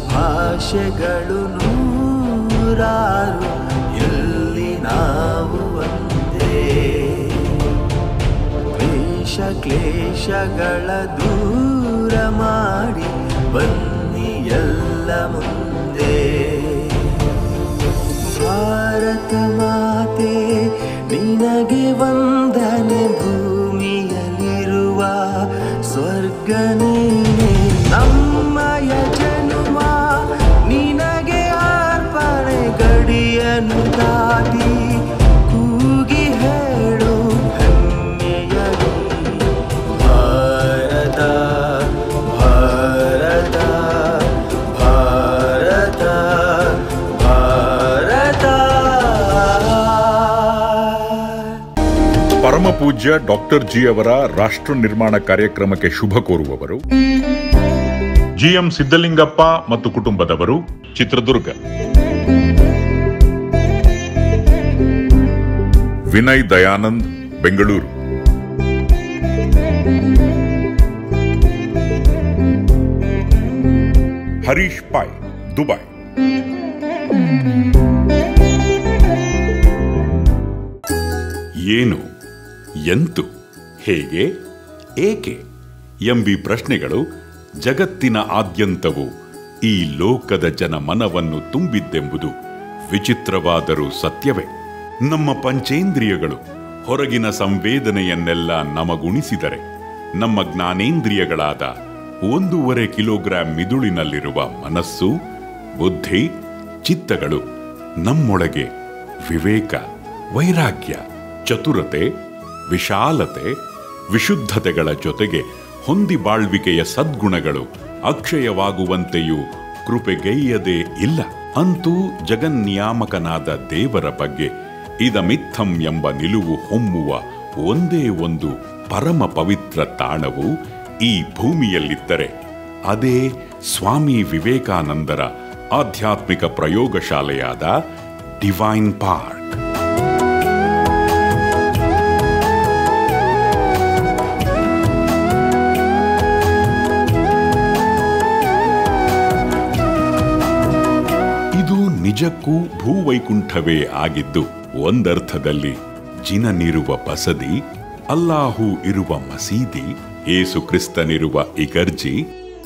ಭಾಷೆಗಳು ನೂರಾರು, ಎಲ್ಲಿ ನಾವು ಒಂದೇ. ದ್ವೇಷ ಕ್ಲೇಶಗಳ ದೂರ ಮಾಡಿ ಬನ್ನಿ ಎಲ್ಲ ಮುಂದೆ. ಭಾರತ ಮಾತೆ ನಿನಗೆ ವಂದನೆ, ಭೂಮಿಯಲ್ಲಿರುವ ಸ್ವರ್ಗ ನೀನೆ. ನಮ್ಮಯ ಜನುಮ ನಿನಗೆ ಅರ್ಪಣೆ, ಗಡಿಯನ್ನು ದಾಟಿ ಕೂಗಿ ಹೇಳು ಹೆಮ್ಮೆಯಲಿ. ಭಾರತ ಭಾರತ ಭಾರತ ಭಾರತ. ಪರಮ ಪೂಜ್ಯ ಡಾಕ್ಟರ್ ಜಿ ಅವರ ರಾಷ್ಟ್ರ ನಿರ್ಮಾಣ ಕಾರ್ಯಕ್ರಮಕ್ಕೆ ಶುಭ ಕೋರುವವರು ಜಿಎಂ ಸಿದ್ದಲಿಂಗಪ್ಪ ಮತ್ತು ಕುಟುಂಬದವರು, ಚಿತ್ರದುರ್ಗ. ವಿನಯ್ ದಯಾನಂದ್, ಬೆಂಗಳೂರು. ಹರೀಶ್ ಪಾಯ್, ದುಬೈ. ಏನು, ಎಂತು, ಹೇಗೆ, ಏಕೆ ಎಂಬಿ ಪ್ರಶ್ನೆಗಳು ಜಗತ್ತಿನ ಆದ್ಯಂತವು ಈ ಲೋಕದ ಜನ ಮನವನ್ನು ತುಂಬಿದ್ದೆಂಬುದು ವಿಚಿತ್ರವಾದರೂ ಸತ್ಯವೇ. ನಮ್ಮ ಪಂಚೇಂದ್ರಿಯಗಳು ಹೊರಗಿನ ಸಂವೇದನೆಯನ್ನೆಲ್ಲ ನಮಗುಣಿಸಿದರೆ ನಮ್ಮ ಜ್ಞಾನೇಂದ್ರಿಯಗಳಾದ 1.5 ಕಿಲೋಗ್ರಾಂ ಮಿದುಳಿನಲ್ಲಿರುವ ಮನಸ್ಸು, ಬುದ್ಧಿ, ಚಿತ್ತಗಳು ನಮ್ಮೊಳಗೆ ವಿವೇಕ, ವೈರಾಗ್ಯ, ಚತುರತೆ, ವಿಶಾಲತೆ, ವಿಶುದ್ಧತೆಗಳ ಜೊತೆಗೆ ಹೊಂದಿ ಬಾಳ್ವಿಕೆಯ ಸದ್ಗುಣಗಳು ಅಕ್ಷಯವಾಗುವಂತೆಯೂ ಕೃಪೆಗೈಯದೇ ಇಲ್ಲ. ಅಂತೂ ಜಗನ್ನಿಯಾಮಕನಾದ ದೇವರ ಬಗ್ಗೆ ಇದಮಿತ್ತಂ ಎಂಬ ನಿಲುವು ಹೊಮ್ಮುವ ಒಂದೇ ಒಂದು ಪರಮ ಪವಿತ್ರ ತಾಣವು ಈ ಭೂಮಿಯಲ್ಲಿದ್ದರೆ ಅದೇ ಸ್ವಾಮಿ ವಿವೇಕಾನಂದರ ಆಧ್ಯಾತ್ಮಿಕ ಪ್ರಯೋಗಶಾಲೆಯಾದ ಡಿವೈನ್ ಪಾರ್ಕ್. ಇದು ನಿಜಕ್ಕೂ ಭೂವೈಕುಂಠವೇ ಆಗಿದ್ದು, ಒಂದರ್ಥದಲ್ಲಿ ಜಿನನಿರುವ ಬಸದಿ, ಅಲ್ಲಾಹು ಇರುವ ಮಸೀದಿ, ಏಸು ಕ್ರಿಸ್ತನಿರುವ ಇಗರ್ಜಿ,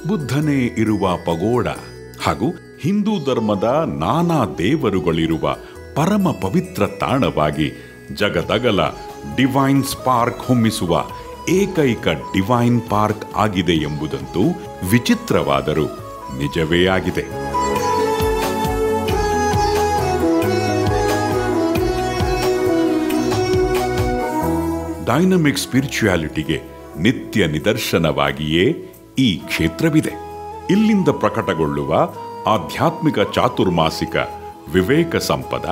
ಬುದ್ಧನೇ ಇರುವ ಪಗೋಡ ಹಾಗೂ ಹಿಂದೂ ಧರ್ಮದ ನಾನಾ ದೇವರುಗಳಿರುವ ಪರಮ ಪವಿತ್ರ ತಾಣವಾಗಿ ಜಗದಗಲ ಡಿವೈನ್ ಸ್ಪಾರ್ಕ್ ಹೊಮ್ಮಿಸುವ ಏಕೈಕ ಡಿವೈನ್ ಪಾರ್ಕ್ ಆಗಿದೆ ಎಂಬುದಂತೂ ವಿಚಿತ್ರವಾದರೂ ನಿಜವೇ ಆಗಿದೆ. ಡೈನಮಿಕ್ ಸ್ಪಿರಿಚುಯಾಲಿಟಿಗೆ ನಿತ್ಯ ನಿದರ್ಶನವಾಗಿಯೇ ಈ ಕ್ಷೇತ್ರವಿದೆ. ಇಲ್ಲಿಂದ ಪ್ರಕಟಗೊಳ್ಳುವ ಆಧ್ಯಾತ್ಮಿಕ ಚಾತುರ್ಮಾಸಿಕ ವಿವೇಕ ಸಂಪದ,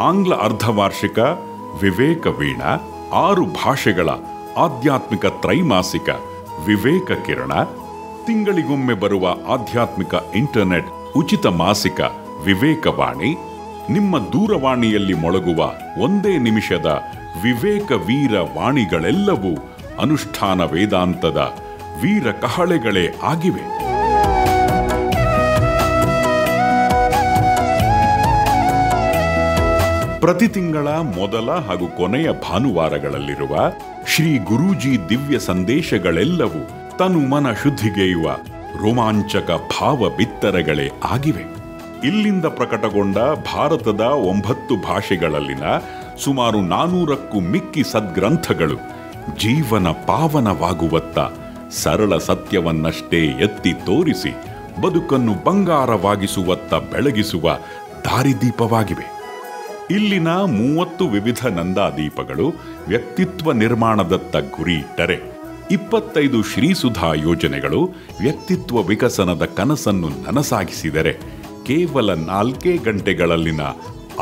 ಆಂಗ್ಲ ಅರ್ಧವಾರ್ಷಿಕ ವಿವೇಕ ವೀಣ, 6 ಭಾಷೆಗಳ ಆಧ್ಯಾತ್ಮಿಕ ತ್ರೈಮಾಸಿಕ ವಿವೇಕ ಕಿರಣ, ತಿಂಗಳಿಗೊಮ್ಮೆ ಬರುವ ಆಧ್ಯಾತ್ಮಿಕ ಇಂಟರ್ನೆಟ್ ಉಚಿತ ಮಾಸಿಕ ವಿವೇಕವಾಣಿ, ನಿಮ್ಮ ದೂರವಾಣಿಯಲ್ಲಿ ಮೊಳಗುವ 1 ನಿಮಿಷದ ವಿವೇಕ ವೀರ ವಾಣಿಗಳೆಲ್ಲವೂ ಅನುಷ್ಠಾನ ವೇದಾಂತದ ವೀರ ಕಹಳೆಗಳೇ ಆಗಿವೆ. ಪ್ರತಿ ತಿಂಗಳ ಮೊದಲ ಹಾಗೂ ಕೊನೆಯ ಭಾನುವಾರಗಳಲ್ಲಿರುವ ಶ್ರೀ ಗುರೂಜಿ ದಿವ್ಯ ಸಂದೇಶಗಳೆಲ್ಲವೂ ತನು ಮನ ಶುದ್ಧಿಗೆಯುವ ರೋಮಾಂಚಕ ಭಾವ ಬಿತ್ತರಗಳೇ ಆಗಿವೆ. ಇಲ್ಲಿಂದ ಪ್ರಕಟಗೊಂಡ ಭಾರತದ 9 ಭಾಷೆಗಳಲ್ಲಿನ ಸುಮಾರು 400ಕ್ಕೂ ಮಿಕ್ಕಿ ಸದ್ಗ್ರಂಥಗಳು ಜೀವನ ಪಾವನವಾಗುವತ್ತ ಸರಳ ಸತ್ಯವನ್ನಷ್ಟೇ ಎತ್ತಿ ತೋರಿಸಿ ಬದುಕನ್ನು ಬಂಗಾರವಾಗಿಸುವತ್ತ ಬೆಳಗಿಸುವ ದಾರಿದೀಪವಾಗಿವೆ. ಇಲ್ಲಿನ 30 ವಿವಿಧ ನಂದಾದೀಪಗಳು ವ್ಯಕ್ತಿತ್ವ ನಿರ್ಮಾಣದತ್ತ ಗುರಿ ಇಟ್ಟರೆ, 25 ಶ್ರೀಸುಧಾ ಯೋಜನೆಗಳು ವ್ಯಕ್ತಿತ್ವ ವಿಕಸನದ ಕನಸನ್ನು ನನಸಾಗಿಸಿದರೆ, ಕೇವಲ 4 ಗಂಟೆಗಳಲ್ಲಿನ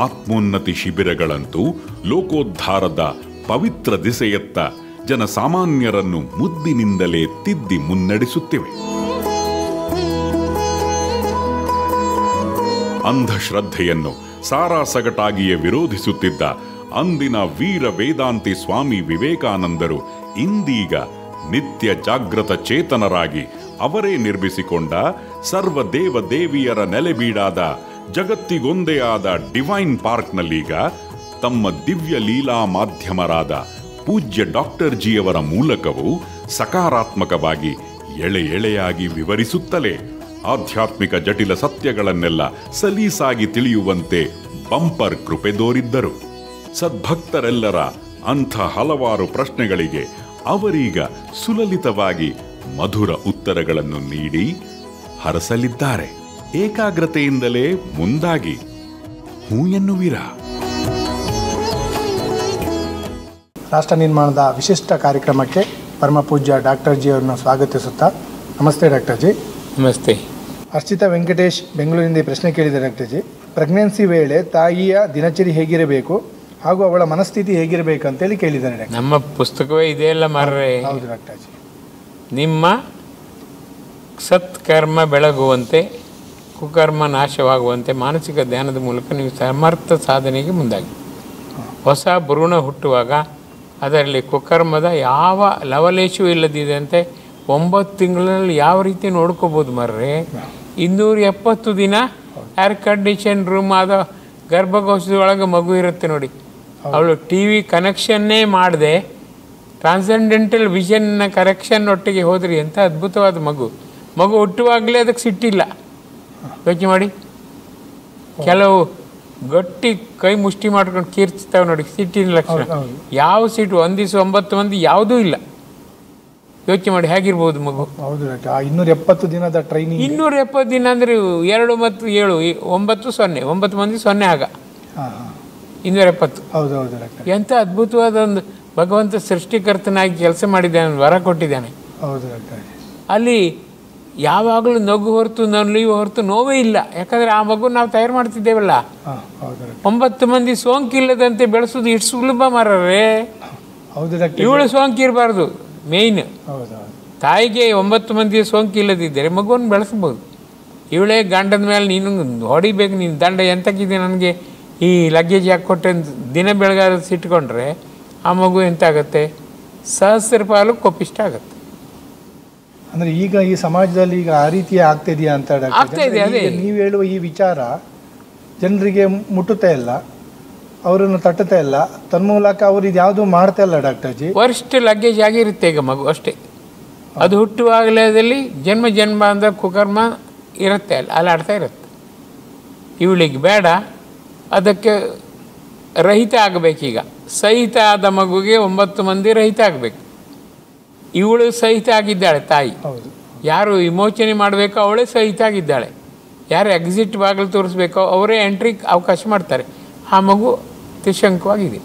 ಆತ್ಮೋನ್ನತಿ ಶಿಬಿರಗಳಂತೂ ಲೋಕೋದ್ಧಾರದ ಪವಿತ್ರ ದಿಸೆಯತ್ತ ಜನಸಾಮಾನ್ಯರನ್ನು ಮುದ್ದಿನಿಂದಲೇ ತಿದ್ದಿ ಮುನ್ನಡೆಸುತ್ತಿವೆ. ಅಂಧಶ್ರದ್ಧೆಯನ್ನು ಸಾರಾಸಗಟಾಗಿಯೇ ವಿರೋಧಿಸುತ್ತಿದ್ದ ಅಂದಿನ ವೀರ ವೇದಾಂತಿ ಸ್ವಾಮಿ ವಿವೇಕಾನಂದರು ಇಂದೀಗ ನಿತ್ಯ ಜಾಗೃತ ಚೇತನರಾಗಿ ಅವರೇ ನಿರ್ಮಿಸಿಕೊಂಡ ಸರ್ವ ದೇವ ದೇವಿಯರ ನೆಲೆಬೀಡಾದ ಜಗತ್ತಿಗೊಂದೇ ಆದ ಡಿವೈನ್ ಪಾರ್ಕ್ನಲ್ಲೀಗ ತಮ್ಮ ದಿವ್ಯ ಲೀಲಾ ಮಾಧ್ಯಮರಾದ ಪೂಜ್ಯ ಡಾಕ್ಟರ್ ಜಿಯವರ ಮೂಲಕವೂ ಸಕಾರಾತ್ಮಕವಾಗಿ ಎಳೆ ಎಳೆಯಾಗಿ ವಿವರಿಸುತ್ತಲೇ ಆಧ್ಯಾತ್ಮಿಕ ಜಟಿಲ ಸತ್ಯಗಳನ್ನೆಲ್ಲ ಸಲೀಸಾಗಿ ತಿಳಿಯುವಂತೆ ಬಂಪರ್ ಕೃಪೆ ದೋರಿದ್ದರು. ಸದ್ಭಕ್ತರೆಲ್ಲರ ಅಂಥ ಹಲವಾರು ಪ್ರಶ್ನೆಗಳಿಗೆ ಅವರೀಗ ಸುಲಲಿತವಾಗಿ ಮಧುರ ಉತ್ತರಗಳನ್ನು ನೀಡಿ ಹರಸಲಿದ್ದಾರೆ. ಏಕಾಗ್ರತೆಯಿಂದಲೇ ಮುಂದಾಗಿ ಹೂ ಎನ್ನುವಿರಾ. ರಾಷ್ಟ್ರ ನಿರ್ಮಾಣದ ವಿಶಿಷ್ಟ ಕಾರ್ಯಕ್ರಮಕ್ಕೆ ಪರಮ ಪೂಜ್ಯ ಡಾಕ್ಟರ್ ಜಿ ಅವರನ್ನು ಸ್ವಾಗತಿಸುತ್ತಾ, ನಮಸ್ತೆ ಡಾಕ್ಟರ್ ಜಿ. ನಮಸ್ತೆ. ಅರ್ಚಿತಾ ವೆಂಕಟೇಶ್ ಬೆಂಗಳೂರಿನಿಂದ ಪ್ರಶ್ನೆ ಕೇಳಿದ್ದಾರೆ ಡಾಕ್ಟರ್ ಜಿ. ಪ್ರೆಗ್ನೆನ್ಸಿ ವೇಳೆ ತಾಯಿಯ ದಿನಚರಿ ಹೇಗಿರಬೇಕು ಹಾಗೂ ಅವಳ ಮನಸ್ಥಿತಿ ಹೇಗಿರಬೇಕು ಅಂತೇಳಿ ಕೇಳಿದ್ದಾರೆ. ನಮ್ಮ ಪುಸ್ತಕವೇ ಇದೆಯಲ್ಲ ಮಾರ್ರೆ. ಹೌದು ಡಾಕ್ಟರ್ ಜಿ. ನಿಮ್ಮ ಸತ್ಕರ್ಮ ಬೆಳಗುವಂತೆ, ಕುಕರ್ಮ ನಾಶವಾಗುವಂತೆ ಮಾನಸಿಕ ಧ್ಯಾನದ ಮೂಲಕ ನೀವು ಸಮರ್ಥ ಸಾಧನೆಗೆ ಮುಂದಾಗಿ. ಹೊಸ ಭ್ರೂಣ ಹುಟ್ಟುವಾಗ ಅದರಲ್ಲಿ ಕುಕರ್ಮದ ಯಾವ ಲವಲೇಶವೂ ಇಲ್ಲದಿದ್ದಂತೆ 9 ತಿಂಗಳಲ್ಲಿ ಯಾವ ರೀತಿ ನೋಡ್ಕೋಬೋದು ಮಾರ್ರೆ. 270 ದಿನ ಏರ್ ಕಂಡೀಷನ್ ರೂಮ್ ಆದ ಗರ್ಭಕೋಶದೊಳಗೆ ಮಗು ಇರುತ್ತೆ ನೋಡಿ. ಅವಳು TV ಕನೆಕ್ಷನ್ನೇ ಮಾಡದೆ ಟ್ರಾನ್ಸೆಂಡೆಂಟಲ್ ವಿಷನ್ನ ಕರೆಕ್ಷನ್ ಒಟ್ಟಿಗೆ ಹೋದ್ರಿ ಎಂಥ ಅದ್ಭುತವಾದ ಮಗು ಹುಟ್ಟುವಾಗಲೇ ಅದಕ್ಕೆ ಸಿಟ್ಟಿಲ್ಲ. ಯೋಚನೆ ಮಾಡಿ, ಕೆಲವು ಗಟ್ಟಿ ಕೈ ಮುಷ್ಟಿ ಮಾಡ್ಕೊಂಡು ಕೀರ್ತಿಸ್ತಾವೆ ನೋಡಿ, ಸಿಟ್ಟಿನ ಲಕ್ಷಣ. ಯಾವ ಸಿಟ್ಟು 1 ದಿವಸ 9 ಮಂದಿ ಯಾವುದೂ ಇಲ್ಲ. ಯೋಚನೆ ಮಾಡಿ ಹೇಗಿರ್ಬೋದು ಮಗು. ಹೌದು ಡಾಕ್ಟರ್. 270 ದಿನದ ಟ್ರೈನಿಂಗ್. 270 ದಿನ ಅಂದರೆ 2 ಮತ್ತು 7 9 0 9 ಮಂದಿ 0 ಆಗ 270. ಹೌದು ಹೌದು ಡಾಕ್ಟರ್. ಎಂಥ ಅದ್ಭುತವಾದ ಒಂದು ಭಗವಂತ ಸೃಷ್ಟಿಕರ್ತನಾಗಿ ಕೆಲಸ ಮಾಡಿದ್ದಾನೆ, ವರ ಕೊಟ್ಟಿದ್ದಾನೆ. ಹೌದು ಡಾಕ್ಟರ್. ಅಲ್ಲಿ ಯಾವಾಗಲೂ ನಗು ಹೊರತು ನಲಿವು ಹೊರತು ನೋವೇ ಇಲ್ಲ. ಯಾಕಂದರೆ ಆ ಮಗು ನಾವು ತಯಾರು ಮಾಡ್ತಿದ್ದೇವಲ್ಲ. 9 ಮಂದಿ ಸೋಂಕಿಲ್ಲದಂತೆ ಬೆಳೆಸೋದು ಇಷ್ಟು ಸುಲಭ ಮಾರೇ. ಹೌದು ಡಾಕ್ಟರ್. ಇವಳು ಸೋಂಕಿರಬಾರ್ದು ಮೇಯ್ನ್. ಹೌದು. ತಾಯಿಗೆ 9 ಮಂದಿ ಸೋಂಕಿಲ್ಲದಿದ್ದರೆ ಮಗುವನ್ನು ಬೆಳೆಸ್ಬೋದು. ಇವಳೇ ಗಂಡದ ಮೇಲೆ ನೀನು ಹೊಡಿಬೇಕು, ನೀನು ದಂಡ ಎಂತಕ್ಕಿದೆ ನನಗೆ ಈ ಲಗೇಜ್ ಯಾಕೆ ಕೊಟ್ಟೆ ದಿನ ಬೆಳಗಾದ ಸಿಟ್ಕೊಂಡ್ರೆ ಆ ಮಗು ಎಂತಾಗತ್ತೆ, ಸಹಸ್ರ ಪಾಲು ಕೋಪಿಷ್ಟ ಆಗುತ್ತೆ. ಅಂದರೆ ಈಗ ಈ ಸಮಾಜದಲ್ಲಿ ಈಗ ಆ ರೀತಿ ಆಗ್ತಾ ಇದೆಯಾ ಅಂತ ಆಗ್ತಾ ಇದೆ. ಅದೇ ನೀವು ಹೇಳುವ ಈ ವಿಚಾರ ಜನರಿಗೆ ಮುಟ್ಟುತ್ತಾ ಇಲ್ಲ, ಅವರನ್ನು ತಟ್ಟುತ್ತಾ ಇಲ್ಲ, ತನ್ಮೂಲಕ ಅವರು ಇದು ಯಾವುದು ಮಾಡ್ತಾ ಇಲ್ಲ ಡಾಕ್ಟರ್ ಜಿ. ವರ್ಸ್ಟ್ ಲಗೇಜ್ ಆಗಿರುತ್ತೆ ಈಗ ಮಗು ಅಷ್ಟೇ. ಅದು ಹುಟ್ಟುವಾಗಲೇದಲ್ಲಿ ಜನ್ಮ ಅಂದ ಕುಕರ್ಮ ಇರುತ್ತೆ, ಅಲ್ಲಾಡ್ತಾ ಇರುತ್ತೆ. ಇವಳಿಗೆ ಬೇಡ, ಅದಕ್ಕೆ ರಹಿತ ಆಗಬೇಕೀಗ. ಸಹಿತ ಆದ ಮಗುಗೆ 9 ಮಂದಿ ರಹಿತ ಆಗಬೇಕು. ಇವಳು ಸಹಿತ ಆಗಿದ್ದಾಳೆ ತಾಯಿ. ಯಾರು ವಿಮೋಚನೆ ಮಾಡಬೇಕೋ ಅವಳೇ ಸಹಿತ ಆಗಿದ್ದಾಳೆ. ಯಾರು ಎಕ್ಸಿಟ್ ಬಾಗಿಲು ತೋರಿಸ್ಬೇಕೋ ಅವರೇ ಎಂಟ್ರಿ ಅವಕಾಶ ಮಾಡ್ತಾರೆ. ಆ ಮಗು ತ್ರಿಶಂಕವಾಗಿದೆ.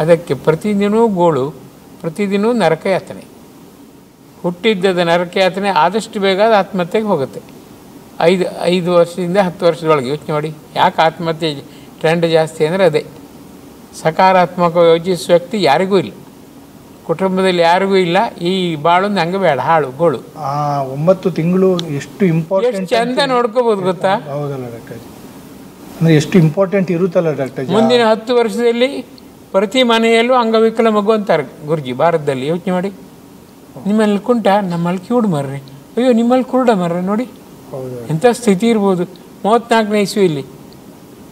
ಅದಕ್ಕೆ ಪ್ರತಿದಿನವೂ ಗೋಳು, ಪ್ರತಿದಿನವೂ ನರಕಯಾತನೆ. ಹುಟ್ಟಿದ್ದದ ನರಕಯಾತನೆ ಆದಷ್ಟು ಬೇಗ ಆತ್ಮಹತ್ಯೆಗೆ ಹೋಗುತ್ತೆ. 5 ವರ್ಷದಿಂದ 10 ವರ್ಷದೊಳಗೆ. ಯೋಚನೆ ಮಾಡಿ, ಯಾಕೆ ಆತ್ಮಹತ್ಯೆ ಟ್ರೆಂಡ್ ಜಾಸ್ತಿ ಅಂದರೆ ಅದೇ. ಸಕಾರಾತ್ಮಕ ಯೋಚಿಸುವ ವ್ಯಕ್ತಿ ಯಾರಿಗೂ ಇಲ್ಲ, ಕುಟುಂಬದಲ್ಲಿ ಯಾರಿಗೂ ಇಲ್ಲ. ಈ ಬಾಳೊಂದು ಹಂಗೆ ಬೇಡ, ಹಾಳು ಗೋಳು. 9 ತಿಂಗಳು ಎಷ್ಟು ಇಂಪಾರ್ಟೆಂಟ್, ಚಂದ ನೋಡ್ಕೋಬಹುದು ಗೊತ್ತಾ. ಹೌದಲ್ಲ ಡಾಕ್ಟರ್? ಅಂದರೆ ಎಷ್ಟು ಇಂಪಾರ್ಟೆಂಟ್ ಇರುತ್ತಲ್ಲ ಡಾಕ್ಟರ್. ಮುಂದಿನ 10 ವರ್ಷದಲ್ಲಿ ಪ್ರತಿ ಮನೆಯಲ್ಲೂ ಅಂಗವಿಕಲ ಮಗು ಅಂತಾರೆ ಗುರುಜಿ ಭಾರತದಲ್ಲಿ. ಯೋಚನೆ ಮಾಡಿ, ನಿಮ್ಮಲ್ಲಿ ಕುಂಟ, ನಮ್ಮಲ್ಲಿ ಕಿವುಡು ಮರ್ರಿ, ಅಯ್ಯೋ ನಿಮ್ಮಲ್ಲಿ ಕುರುಡ ಮರ್ರಿ. ನೋಡಿ ಎಂಥ ಸ್ಥಿತಿ ಇರ್ಬೋದು. 34ನೇ ಇಸ್ವಿಯಲ್ಲಿ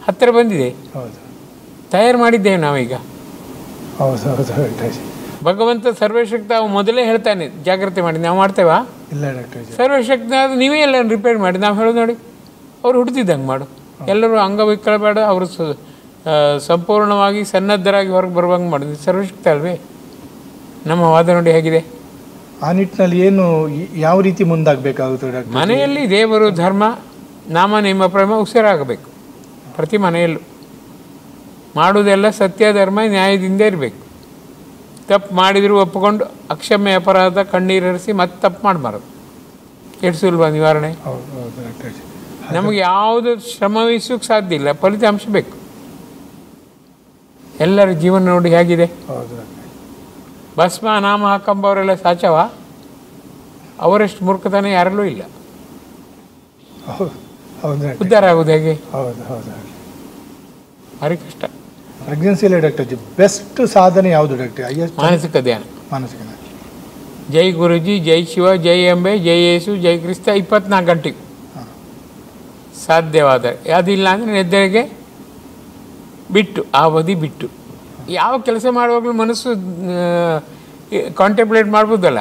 ಹತ್ತಿರ ಬಂದಿದೆ. ತಯಾರು ಮಾಡಿದ್ದೇವೆ ನಾವೀಗ. ಭಗವಂತ ಸರ್ವಶಕ್ತ ಮೊದಲೇ ಹೇಳ್ತಾನೆ, ಜಾಗ್ರತೆ ಮಾಡಿ. ನಾವು ಮಾಡ್ತೇವಾ? ಇಲ್ಲ ಡಾಕ್ಟರ್. ಸರ್ವಶಕ್ತ ಅದು ನೀವೇ ಎಲ್ಲ ರಿಪೇರ್ ಮಾಡಿ. ನಾವು ಹೇಳೋದು ನೋಡಿ, ಅವ್ರು ಹುಡ್ತಿದ್ದಂಗೆ ಮಾಡು. ಎಲ್ಲರೂ ಅಂಗವಿಕಲ ಬೇಡ, ಅವರು ಸಂಪೂರ್ಣವಾಗಿ ಸನ್ನದ್ಧರಾಗಿ ಹೊರಗೆ ಬರುವಂಗೆ ಮಾಡಿದ್ವಿ. ಸರ್ವಶಕ್ತ ಅಲ್ವೇ? ನಮ್ಮ ವಾದ ನೋಡಿ ಹೇಗಿದೆ. ಆ ನಿಟ್ಟಿನಲ್ಲಿ ಏನು ಯಾವ ರೀತಿ ಮುಂದಾಗಬೇಕಾಗುತ್ತೆ ಡಾಕ್ಟರ್? ಮನೆಯಲ್ಲಿ ದೇವರು, ಧರ್ಮ, ನಾಮ, ನೇಮ, ಪ್ರೇಮ ಉಸಿರಾಗಬೇಕು. ಪ್ರತಿ ಮನೆಯಲ್ಲೂ ಮಾಡುವುದೆಲ್ಲ ಸತ್ಯ, ಧರ್ಮ, ನ್ಯಾಯದಿಂದ ಇರಬೇಕು. ತಪ್ಪು ಮಾಡಿದರೂ ಒಪ್ಪಿಕೊಂಡು ಅಕ್ಷಮ್ಯ ಅಪರಾಧ ಕಣ್ಣೀರಿಸಿ ಮತ್ತೆ ತಪ್ಪು ಮಾಡಬಾರದು. ಎಷ್ಟು ಸುಲಭ ನಿವಾರಣೆ. ನಮಗೆ ಯಾವುದು ಶ್ರಮವಹಿಸೋಕ್ಕೆ ಸಾಧ್ಯ ಇಲ್ಲ, ಫಲಿತಾಂಶ ಬೇಕು. ಎಲ್ಲರ ಜೀವನ ನೋಡಿ ಹೇಗಿದೆ. ಭಸ್ಮ ನಾಮ ಹಾಕೊಂಬವರೆಲ್ಲ ಸಾಚವ, ಅವರಷ್ಟು ಮೂರ್ಖತನ ಯಾರಲ್ಲೂ ಇಲ್ಲ. ಉದ್ಧಾರ ಆಗೋದು ಹೇಗೆ? ಭಾರಿ ಕಷ್ಟ. ಪ್ರೆಗ್ನೆನ್ಸಿಯಲ್ಲಿ ಡಾಕ್ಟರ್ ಜಿ ಬೆಸ್ಟ್ ಸಾಧನೆ ಯಾವುದು ಡಾಕ್ಟರ್? ಮಾನಸಿಕ ಧ್ಯಾನ. ಮಾನಸಿಕ ಜೈ ಗುರುಜಿ, ಜೈ ಶಿವ, ಜೈ ಅಂಬೆ, ಜೈ ಯೇಸು, ಜೈ ಕ್ರಿಸ್ತ 24 ಗಂಟೆಗೆ ಸಾಧ್ಯವಾದರೆ. ಅದಿಲ್ಲ ಅಂದರೆ ನಿದ್ರೆಗೆ ಬಿಟ್ಟು, ಆ ಅವಧಿ ಬಿಟ್ಟು ಯಾವ ಕೆಲಸ ಮಾಡುವಾಗಲೂ ಮನಸ್ಸು ಕಾಂಟೆಂಪ್ಲೇಟ್ ಮಾಡ್ಬೋದಲ್ಲ.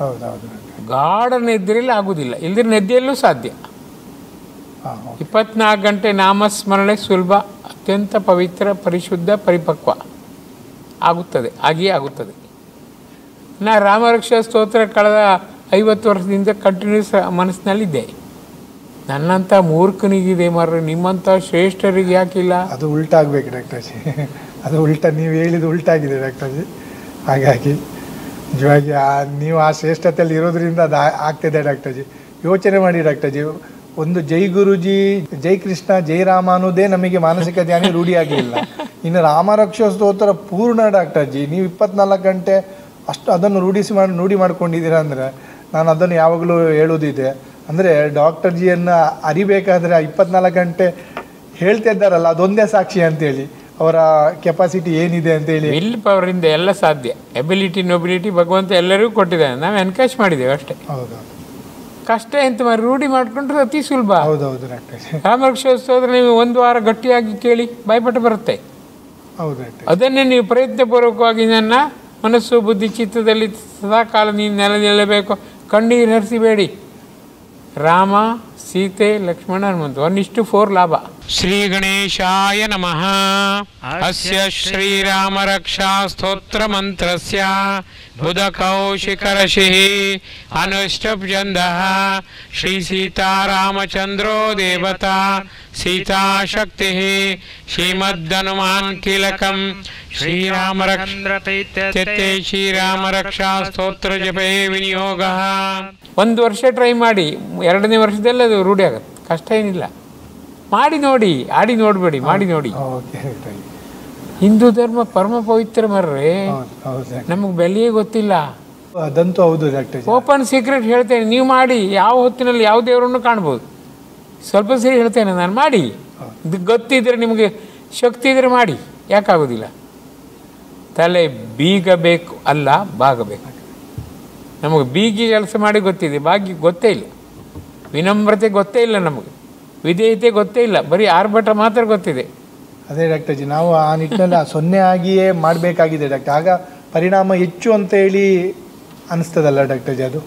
ಹೌದೌದು. ಗಾಢ ನಿದ್ರೆಯಲ್ಲಿ ಆಗೋದಿಲ್ಲ, ಇಲ್ದಿರ ನಿದ್ದೆಯಲ್ಲೂ ಸಾಧ್ಯ. 24 ಗಂಟೆ ನಾಮಸ್ಮರಣೆ ಸುಲಭ, ಅತ್ಯಂತ ಪವಿತ್ರ, ಪರಿಶುದ್ಧ, ಪರಿಪಕ್ವ ಆಗುತ್ತದೆ, ಹಾಗೆಯೇ ಆಗುತ್ತದೆ. ನಾ ರಾಮರಕ್ಷಾ ಸ್ತೋತ್ರ ಕಳೆದ 50 ವರ್ಷದಿಂದ ಕಂಟಿನ್ಯೂಸ್ ಮನಸ್ಸಿನಲ್ಲಿದ್ದೆ. ನನ್ನಂಥ ಮೂರ್ಖನಿಗಿದೆ ಮಾರ್ರೆ, ನಿಮ್ಮಂಥ ಶ್ರೇಷ್ಠರಿಗೆ ಯಾಕಿಲ್ಲ? ಅದು ಉಲ್ಟಾಗಬೇಕು ಡಾಕ್ಟರ್ಜಿ, ಅದು ಉಲ್ಟಾ, ನೀವು ಹೇಳಿದ್ದು ಉಲ್ಟಾಗಿದೆ ಡಾಕ್ಟರ್ಜಿ. ಹಾಗಾಗಿ ನಿಜವಾಗಿ ನೀವು ಆ ಶ್ರೇಷ್ಠತೆಯಲ್ಲಿ ಇರೋದ್ರಿಂದ ಅದು ಆಗ್ತಿದೆ ಡಾಕ್ಟರ್ಜಿ. ಯೋಚನೆ ಮಾಡಿ ಡಾಕ್ಟರ್ಜಿ, ಒಂದು ಜೈ ಗುರುಜಿ, ಜೈ ಕೃಷ್ಣ, ಜೈ ರಾಮ ಅನ್ನೋದೇ ನಮಗೆ ಮಾನಸಿಕ ಧ್ಯಾನ ರೂಢಿಯಾಗಲಿಲ್ಲ. ಇನ್ನು ರಾಮರಕ್ಷಾ ಸ್ತೋತ್ರ ಪೂರ್ಣ ಡಾಕ್ಟರ್ಜಿ, ನೀವು 24 ಗಂಟೆ ಅಷ್ಟು ಅದನ್ನು ರೂಢಿ ಮಾಡ್ಕೊಂಡಿದ್ದೀರಾ ಅಂದರೆ ನಾನು ಅದನ್ನು ಯಾವಾಗಲೂ ಹೇಳೋದಿದೆ. ಅಂದರೆ ಡಾಕ್ಟರ್ ಜಿಯನ್ನು ಅರಿಬೇಕಾದ್ರೆ 24 ಗಂಟೆ ಹೇಳ್ತಾ ಇದ್ದಾರಲ್ಲ, ಅದೊಂದೇ ಸಾಕ್ಷಿ ಅಂತೇಳಿ ಅವರ ಕೆಪಾಸಿಟಿ ಏನಿದೆ ಅಂತೇಳಿ. ವಿಲ್ ಪವರಿಂದ ಎಲ್ಲ ಸಾಧ್ಯ. ಎಬಿಲಿಟಿ ನೊಬಿಲಿಟಿ ಭಗವಂತ ಎಲ್ಲರಿಗೂ ಕೊಟ್ಟಿದ್ದಾನೆ, ನಾವು ಎನ್ಕರೇಜ್ ಮಾಡಿದ್ದೇವೆ ಅಷ್ಟೇ. ಹೌದೌದು. ಕಷ್ಟ ಎಂತ ಮಾಡಿ ರೂಢಿ ಮಾಡಿಕೊಂಡ್ರೆ ಅತಿ ಸುಲಭ. ಹೌದೌದು ಡಾಕ್ಟರ್. ರಾಮರಕ್ಷೋತ್ಸವ ನೀವು 1 ವಾರ ಗಟ್ಟಿಯಾಗಿ ಕೇಳಿ ಬಾಯ್ಪಟ್ಟು ಬರುತ್ತೆ. ಹೌದು ಡಾಕ್ಟರ್. ಅದನ್ನೇ ನೀವು ಪ್ರಯತ್ನಪೂರ್ವಕವಾಗಿ ನನ್ನ ಮನಸ್ಸು ಬುದ್ಧಿ ಚಿತ್ತದಲ್ಲಿ ಸದಾಕಾಲ ನೀನು ನೆಲೆನಿಲ್ಲಬೇಕು. ಕಣ್ಣೀರು ಹರಿಸಿಬೇಡಿ. ರಾಮ, ಸೀತೆ, ಲಕ್ಷ್ಮಣ, ಹನುಮಂತ 1:4 ಲಾಭ. ಶ್ರೀ ಗಣೇಶಾಯ ನಮಃ. ಅಸ್ಯ ಶ್ರೀರಾಮ ರಕ್ಷಾ ಸ್ತೋತ್ರ ಮಂತ್ರಸ್ಯ ಬುಧ ಕೌಶಿಕರಶಿಃ ಅನುಷ್ಟಭ್ಯಂದಃ ಶ್ರೀ ಸೀತಾರಾಮಚಂದ್ರೋ ದೇವತಾ ಸೀತಾಶಕ್ತಿ ಶ್ರೀಮದ್ದನುಮಾನ್ ಕೀಲಕಂ ಶ್ರೀರಾಮರಕ್ಷತೆ ಶ್ರೀರಾಮ ರಕ್ಷಾ ಸ್ತೋತ್ರ ಜಪೇ ವಿನಿಯೋಗ. 1 ವರ್ಷ ಟ್ರೈ ಮಾಡಿ, 2ನೇ ವರ್ಷದಲ್ಲಿ ಅದು ರೂಢಿ ಆಗುತ್ತೆ. ಕಷ್ಟ ಏನಿಲ್ಲ. ಮಾಡಿ ನೋಡಿ, ಆಡಿ ನೋಡಬೇಡಿ, ಮಾಡಿ ನೋಡಿ. ಹಿಂದೂ ಧರ್ಮ ಪರಮ ಪವಿತ್ರ ಮರ್ರೆ, ನಮಗೆ ಬೆಲೆಯೇ ಗೊತ್ತಿಲ್ಲ. ಅದಂತೂ ಹೌದು ಡಾಕ್ಟರ್. ಓಪನ್ ಸೀಕ್ರೆಟ್ ಹೇಳ್ತೇನೆ, ನೀವು ಮಾಡಿ. ಯಾವ ಹೊತ್ತಿನಲ್ಲಿ ಯಾವ ದೇವರನ್ನು ಕಾಣ್ಬೋದು. ಸ್ವಲ್ಪ ಸರಿ ಹೇಳ್ತೇನೆ ನಾನು, ಮಾಡಿ. ಇದು ಗೊತ್ತಿದ್ರೆ, ನಿಮಗೆ ಶಕ್ತಿ ಇದ್ರೆ ಮಾಡಿ, ಯಾಕಾಗೋದಿಲ್ಲ. ತಲೆ ಬೀಗಬೇಕು ಅಲ್ಲ, ಬಾಗಬೇಕು. ನಮಗೆ ಬೀಗಿ ಕೆಲಸ ಮಾಡಿ ಗೊತ್ತಿದೆ, ಬಾಗಿ ಗೊತ್ತೇ ಇಲ್ಲ. ವಿನಮ್ರತೆ ಗೊತ್ತೇ ಇಲ್ಲ, ನಮಗೆ ವಿಧೇಯತೆ ಗೊತ್ತೇ ಇಲ್ಲ, ಬರೀ ಆರ್ಭಟ ಮಾತ್ರ ಗೊತ್ತಿದೆ. ಅದೇ ಡಾಕ್ಟರ್ ಜಿ, ನಾವು ಆ ನಿಟ್ಟಿನಲ್ಲಿ 0 ಆಗಿಯೇ ಮಾಡಬೇಕಾಗಿದೆ ಡಾಕ್ಟರ್. ಆಗ ಪರಿಣಾಮ ಹೆಚ್ಚು ಅಂತ ಹೇಳಿ ಅನಿಸ್ತದಲ್ಲ ಡಾಕ್ಟರ್ ಜಿ? ಅದು